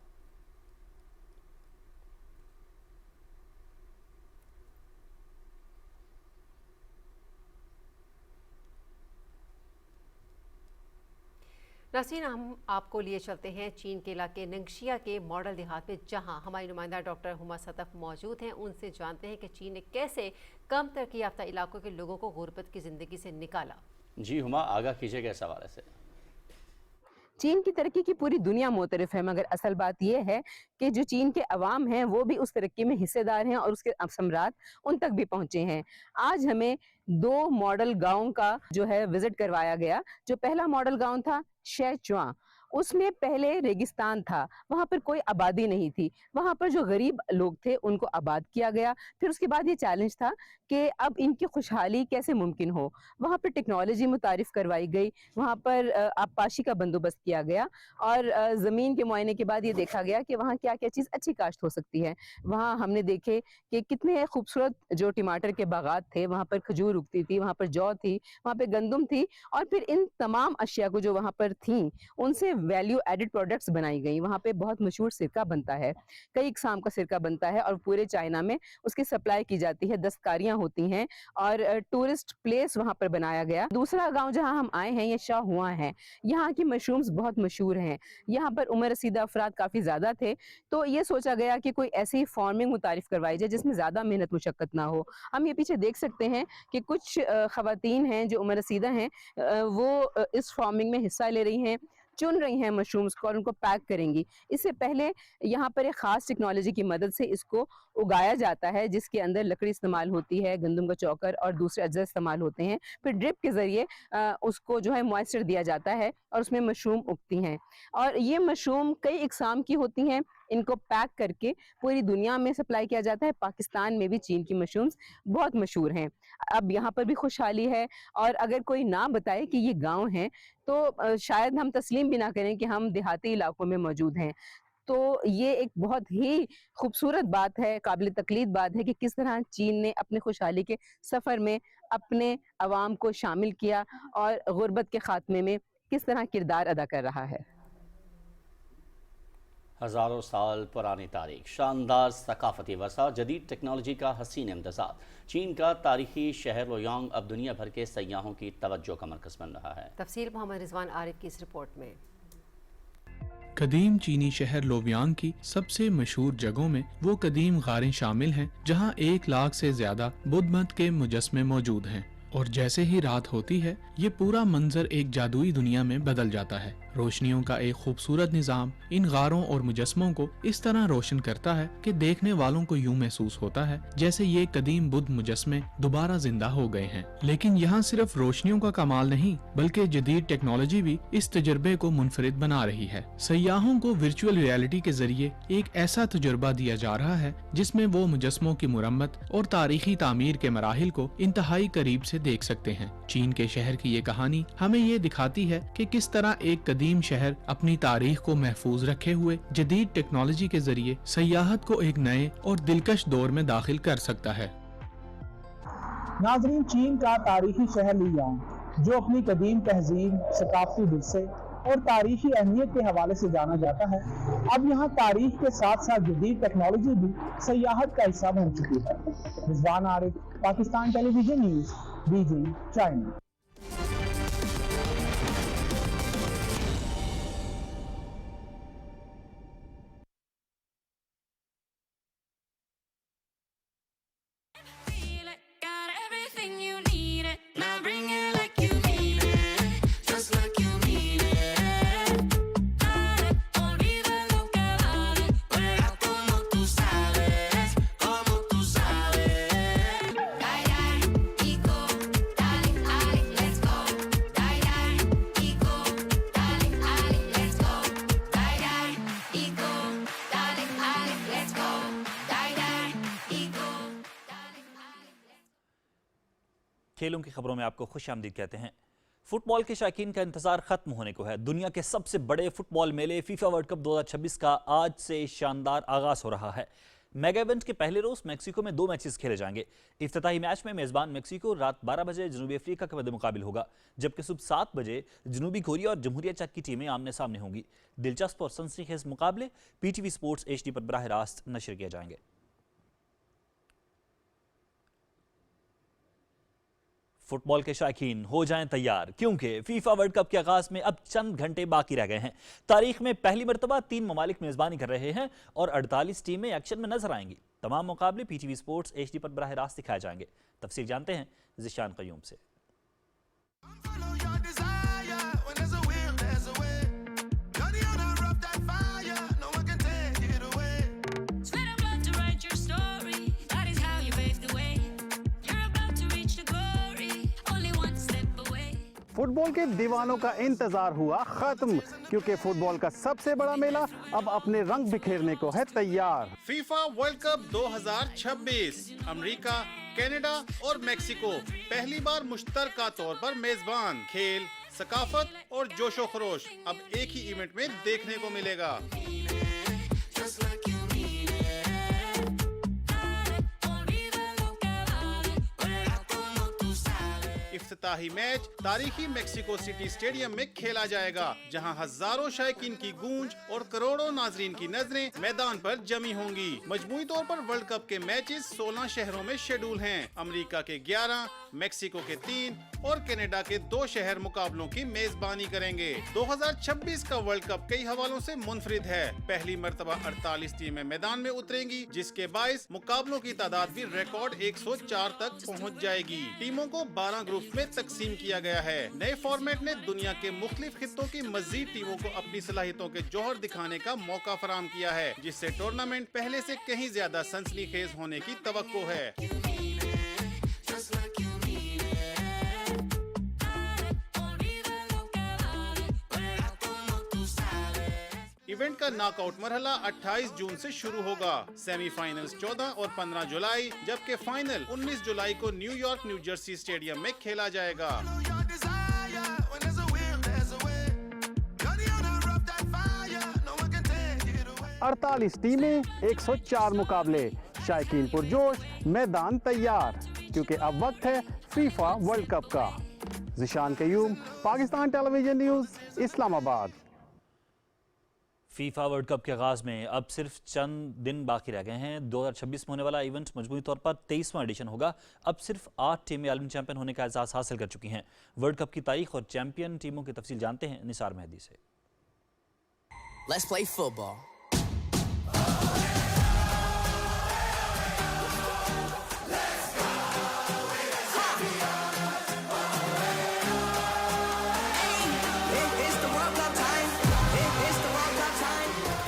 नाज़रीन, हम आपको लिए चलते हैं चीन के इलाके नंगशिया के मॉडल देहात में, जहां हमारी नुमाइंदा डॉक्टर हुमा सतफ मौजूद हैं। उनसे जानते हैं कि चीन ने कैसे कम तरक्की याफ्ता इलाकों के लोगों को गुर्बत की ज़िंदगी से निकाला। जी हुमा, आगाह कीजिएगा इस हवाले से। चीन की तरक्की की पूरी दुनिया मोतरफ है, मगर असल बात यह है कि जो चीन के अवाम हैं वो भी उस तरक्की में हिस्सेदार हैं और उसके सम्राट उन तक भी पहुंचे हैं। आज हमें 2 मॉडल गांव का जो है विजिट करवाया गया। जो पहला मॉडल गांव था शेचुआ, उसमें पहले रेगिस्तान था, वहां पर कोई आबादी नहीं थी। वहां पर जो गरीब लोग थे उनको आबाद किया गया। फिर उसके बाद ये चैलेंज था कि अब इनकी खुशहाली कैसे मुमकिन हो। वहां पर टेक्नोलॉजी मुतारिफ करवाई गई, वहां पर आबपाशी का बंदोबस्त किया गया और ज़मीन के मुआयने के बाद ये देखा गया कि वहाँ क्या क्या चीज़ अच्छी काश्त हो सकती है। वहाँ हमने देखे कि कितने खूबसूरत जो टमाटर के बागात थे, वहाँ पर खजूर उगती थी, वहाँ पर जौ थी, वहाँ पर गंदम थी और फिर इन तमाम अशिया को जो वहाँ पर थी उनसे वैल्यू एडिड प्रोडक्ट्स बनाई गई। वहाँ पे बहुत मशहूर सिरका बनता है, कई इकसाम का सिरका बनता है और पूरे चाइना में उसकी सप्लाई की जाती है। दस्तकारियाँ होती हैं और टूरिस्ट प्लेस वहाँ पर बनाया गया। दूसरा गांव जहाँ हम आए हैं ये शाहुआ है। यहाँ की मशरूम्स बहुत मशहूर हैं। यहाँ पर उम्र रसीदा अफराद काफ़ी ज़्यादा थे, तो ये सोचा गया कि कोई ऐसी फार्मिंग मुतारिफ करवाई जाए जिसमें ज़्यादा मेहनत मुशक्क़त ना हो। हम ये पीछे देख सकते हैं कि कुछ ख़वातीन हैं जो उम्र रसीदा हैं, वो इस फार्मिंग में हिस्सा ले रही हैं। चुन रही हैं मशरूम्स को और उनको पैक करेंगी। इससे पहले यहाँ पर एक ख़ास टेक्नोलॉजी की मदद से इसको उगाया जाता है, जिसके अंदर लकड़ी इस्तेमाल होती है, गंदम का चोकर और दूसरे अज्जा इस्तेमाल होते हैं। फिर ड्रिप के ज़रिए उसको जो है मॉइस्चर दिया जाता है और उसमें मशरूम उगती हैं। और ये मशरूम कई इकसाम की होती हैं। इनको पैक करके पूरी दुनिया में सप्लाई किया जाता है। पाकिस्तान में भी चीन की मशरूम्स बहुत मशहूर हैं। अब यहाँ पर भी खुशहाली है, और अगर कोई ना बताए कि ये गांव है तो शायद हम तस्लीम भी ना करें कि हम देहाती इलाकों में मौजूद हैं। तो ये एक बहुत ही खूबसूरत बात है, काबिल तकलीद बात है कि किस तरह चीन ने अपने खुशहाली के सफ़र में अपने अवाम को शामिल किया और गुर्बत के खात्मे में किस तरह किरदार अदा कर रहा है। हज़ारों साल पुरानी तारीख, शानदार सकाफती वसा, जदीद टेक्नोलॉजी का हसीन इम्तज़ाज। चीन का तारीखी शहर लोयांग अब दुनिया भर के सयाहों की तवज्जो का मरकज़ बन रहा है। तफसील मोहम्मद रिजवान आरिफ की इस रिपोर्ट में। कदीम चीनी शहर लोव्यांग की सबसे मशहूर जगहों में वो कदीम गारें शामिल हैं जहां 1 लाख से ज्यादा बुद्ध मत के मुजस्मे मौजूद हैं। और जैसे ही रात होती है ये पूरा मंजर एक जादुई दुनिया में बदल जाता है। रोशनियों का एक खूबसूरत निजाम इन गारों और मुजस्मों को इस तरह रोशन करता है कि देखने वालों को यूं महसूस होता है जैसे ये कदीम बुद्ध मुजस्मे दोबारा जिंदा हो गए हैं। लेकिन यहाँ सिर्फ रोशनियों का कमाल नहीं, बल्कि जदीद टेक्नोलॉजी भी इस तजुर्बे को मुनफरिद बना रही है। सयाहों को वर्चुअल रियलिटी के जरिए एक ऐसा तजुर्बा दिया जा रहा है जिसमें वो मुजस्मों की मुरम्मत और तारीखी तामीर के मराहिल को इंतहाई करीब से देख सकते हैं। चीन के शहर की ये कहानी हमें ये दिखाती है कि किस तरह एक कदीम शहर अपनी तारीख को महफूज रखे हुए जदीद टेक्नोलॉजी के जरिए सयाहत को एक नए और दिलकश दौर में दाखिल कर सकता है। नाजरीन, चीन का तारीखी शहर लुयांग जो अपनी कदीम तहजीब, सकाफती विरसे और तारीखी अहमियत के हवाले से जाना जाता है, अब यहाँ तारीख के साथ साथ जदीद टेक्नोलॉजी भी सयाहत का हिस्सा बन चुकी है। Rizwan Arif, Pakistan television news, Beijing, China. खेलों की खबरों में आपको खुश आमदीद कहते हैं। फुटबॉल के शौकीन का इंतजार खत्म होने को है। दुनिया के सबसे बड़े फुटबॉल मेले फीफा वर्ल्ड कप 2026 का आज से शानदार आगाज हो रहा है। मेगा इवेंट के पहले रोज मेक्सिको में 2 मैचेस खेले जाएंगे। इफ्तिताही मैच में मेजबान मेक्सिको रात 12 बजे जनूबी अफ्रीका के मद्दे मुकाबिल होगा, जबकि सुबह 7 बजे जनूबी कोरिया और जमहूरिया चेक की टीमें आमने सामने होंगी। दिलचस्प और सनसनीखेज मुकाबले पीटीवी स्पोर्ट्स HD पर बराह रास्त नशर किए जाएंगे। फुटबॉल के शौकीन हो जाएं तैयार, क्योंकि फीफा वर्ल्ड कप के आगाज में अब चंद घंटे बाकी रह गए हैं। तारीख में पहली मरतबा 3 ममालिक मेजबानी कर रहे हैं और 48 टीमें एक्शन में नजर आएंगी। तमाम मुकाबले पीटीवी स्पोर्ट्स HD पर बराह रास्त दिखाए जाएंगे। तफसील जानते हैं ज़िशान क़य्यूम से। फुटबॉल के दीवानों का इंतजार हुआ खत्म, क्योंकि फुटबॉल का सबसे बड़ा मेला अब अपने रंग बिखेरने को है तैयार। FIFA World Cup 2026 America, Canada और मेक्सिको पहली बार मुश्तरका तौर पर मेजबान। खेल, सकाफत और जोशो खरोश अब एक ही इवेंट में देखने को मिलेगा। इफ्तिताही मैच तारीखी मेक्सिको सिटी स्टेडियम में खेला जाएगा, जहां हजारों शायकीन की गूंज और करोड़ों नाजरीन की नजरें मैदान पर जमी होंगी। मजमूई तौर पर वर्ल्ड कप के मैचेस 16 शहरों में शेड्यूल हैं। अमेरिका के 11, मेक्सिको के 3 और कनाडा के 2 शहर मुकाबलों की मेजबानी करेंगे। 2026 का वर्ल्ड कप कई हवालों से मुनफरिद है। पहली मर्तबा 48 टीमें मैदान में उतरेंगी, जिसके बाइस मुकाबलों की तादाद भी रिकॉर्ड 104 तक पहुंच जाएगी। टीमों को 12 ग्रुप में तकसीम किया गया है। नए फॉर्मेट ने दुनिया के मुख्तलिफ खित्तों की मजीद टीमों को अपनी सलाहियतों के जौहर दिखाने का मौका फराहम किया है, जिससे टूर्नामेंट पहले से कहीं ज्यादा सनसनीखेज होने की तवक्को है। इवेंट का नॉकआउट मरहला 28 जून से शुरू होगा। सेमीफाइनल्स 14 और 15 जुलाई, जबकि फाइनल 19 जुलाई को न्यूयॉर्क न्यू जर्सी स्टेडियम में खेला जाएगा। 48 टीमें, 104 मुकाबले, शायकीन पुरजोश, मैदान तैयार, क्योंकि अब वक्त है फीफा वर्ल्ड कप का। Zeeshan Qayyum, Pakistan television news, Islamabad. FIFA World Cup के आगाज़ में अब सिर्फ चंद दिन बाकी रह गए हैं। 2026 में होने वाला इवेंट मजमूई तौर पर 23वां एडिशन होगा। अब सिर्फ 8 टीमें आलमी चैंपियन होने का एजाज़ हासिल कर चुकी हैं। वर्ल्ड कप की तारीख और चैंपियन टीमों की तफसील जानते हैं निसार मेहदी से। Let's play football.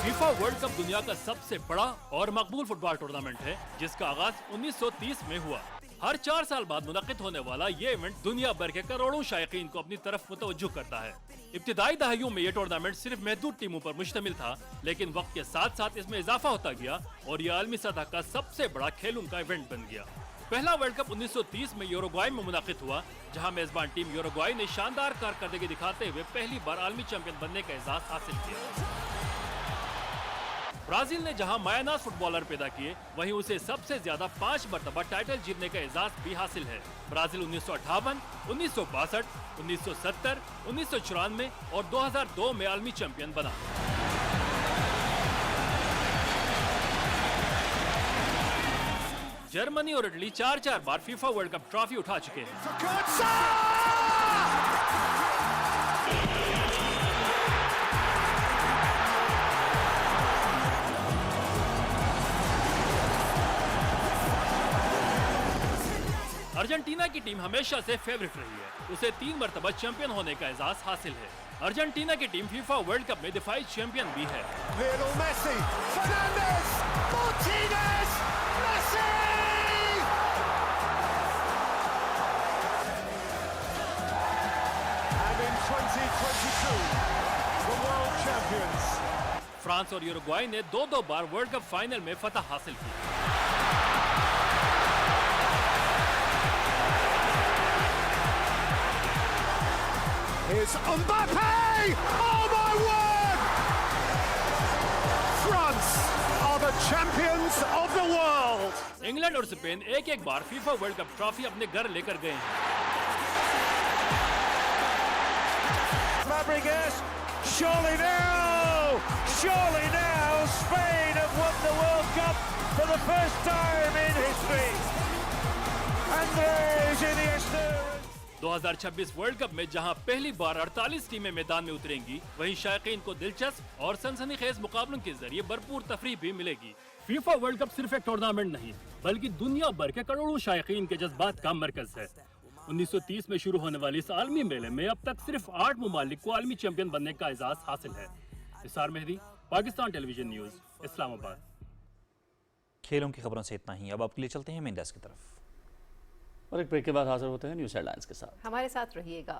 FIFA World cup दुनिया का सबसे बड़ा और मकबूल फुटबॉल टूर्नामेंट है, जिसका आगाज 1930 में हुआ। हर 4 साल बाद मुनक्किद होने वाला ये इवेंट दुनिया भर के करोड़ों शायकीन को अपनी तरफ मुतवज्जो करता है। इब्तिदाई दहाइयों में ये टूर्नामेंट सिर्फ महदूद टीमों पर मुश्तमिल था, लेकिन वक्त के साथ साथ इसमें इजाफा होता गया और ये आलमी सतह का सबसे बड़ा खेलों का इवेंट बन गया। पहला वर्ल्ड कप 1930 में यूरुग्वाई में मुनक्किद हुआ, जहां मेजबान टीम यूरुग्वाई ने शानदार कारकर्दगी दिखाते हुए पहली बार आलमी चैंपियन बनने का एजाज हासिल किया। ब्राजील ने जहां मायानाज फुटबॉलर पैदा किए, वहीं उसे सबसे ज्यादा 5 मरतबा टाइटल जीतने का एजाज भी हासिल है। ब्राजील 1958, 1962, 1970, 1994 और 2002 में आलमी चैंपियन बना। जर्मनी और इटली 4-4 बार फीफा वर्ल्ड कप ट्रॉफी उठा चुके हैं। अर्जेंटीना की टीम हमेशा से फेवरेट रही है। उसे 3 मरतबा चैंपियन होने का एजाज हासिल है। अर्जेंटीना की टीम फीफा वर्ल्ड कप में दिफाई चैंपियन भी है। Lionel Messi, Fernandes, Martinez, Messi! And in 2022, the world champions. France और यूरुग्वाई ने 2-2 बार वर्ल्ड कप फाइनल में फतह हासिल की। Here's Mbappe! Oh my word! France are the champions of the world! England और स्पेन एक-एक बार फीफा वर्ल्ड कप ट्रॉफी अपने घर लेकर गए हैं। Fabregas, surely now Spain have won the World Cup for the first time in history. Andres Iniesta. 2026 world cup में जहां पहली बार 48 टीमें मैदान में उतरेंगी, वहीं शायकीन को दिलचस्प और सनसनीखेज मुकाबलों के जरिए भरपूर तफरीह भी मिलेगी। फीफा वर्ल्ड कप सिर्फ एक टूर्नामेंट नहीं, बल्कि दुनिया भर के करोड़ों शायकीन के जज्बात का मरकज है। 1930 में शुरू होने वाली इस आलमी मेले में अब तक सिर्फ 8 मुमालिक को आलमी चैंपियन बनने का एजाज हासिल है। Nisar Mehdi, Pakistan television news, Islamabad. खेलों की खबरों से इतना ही। अब आपके लिए चलते हैं मेन डेस्क की तरफ और एक ब्रेक के बाद हाजिर होते हैं न्यूज़ हेडलाइंस के साथ। हमारे साथ रहिएगा।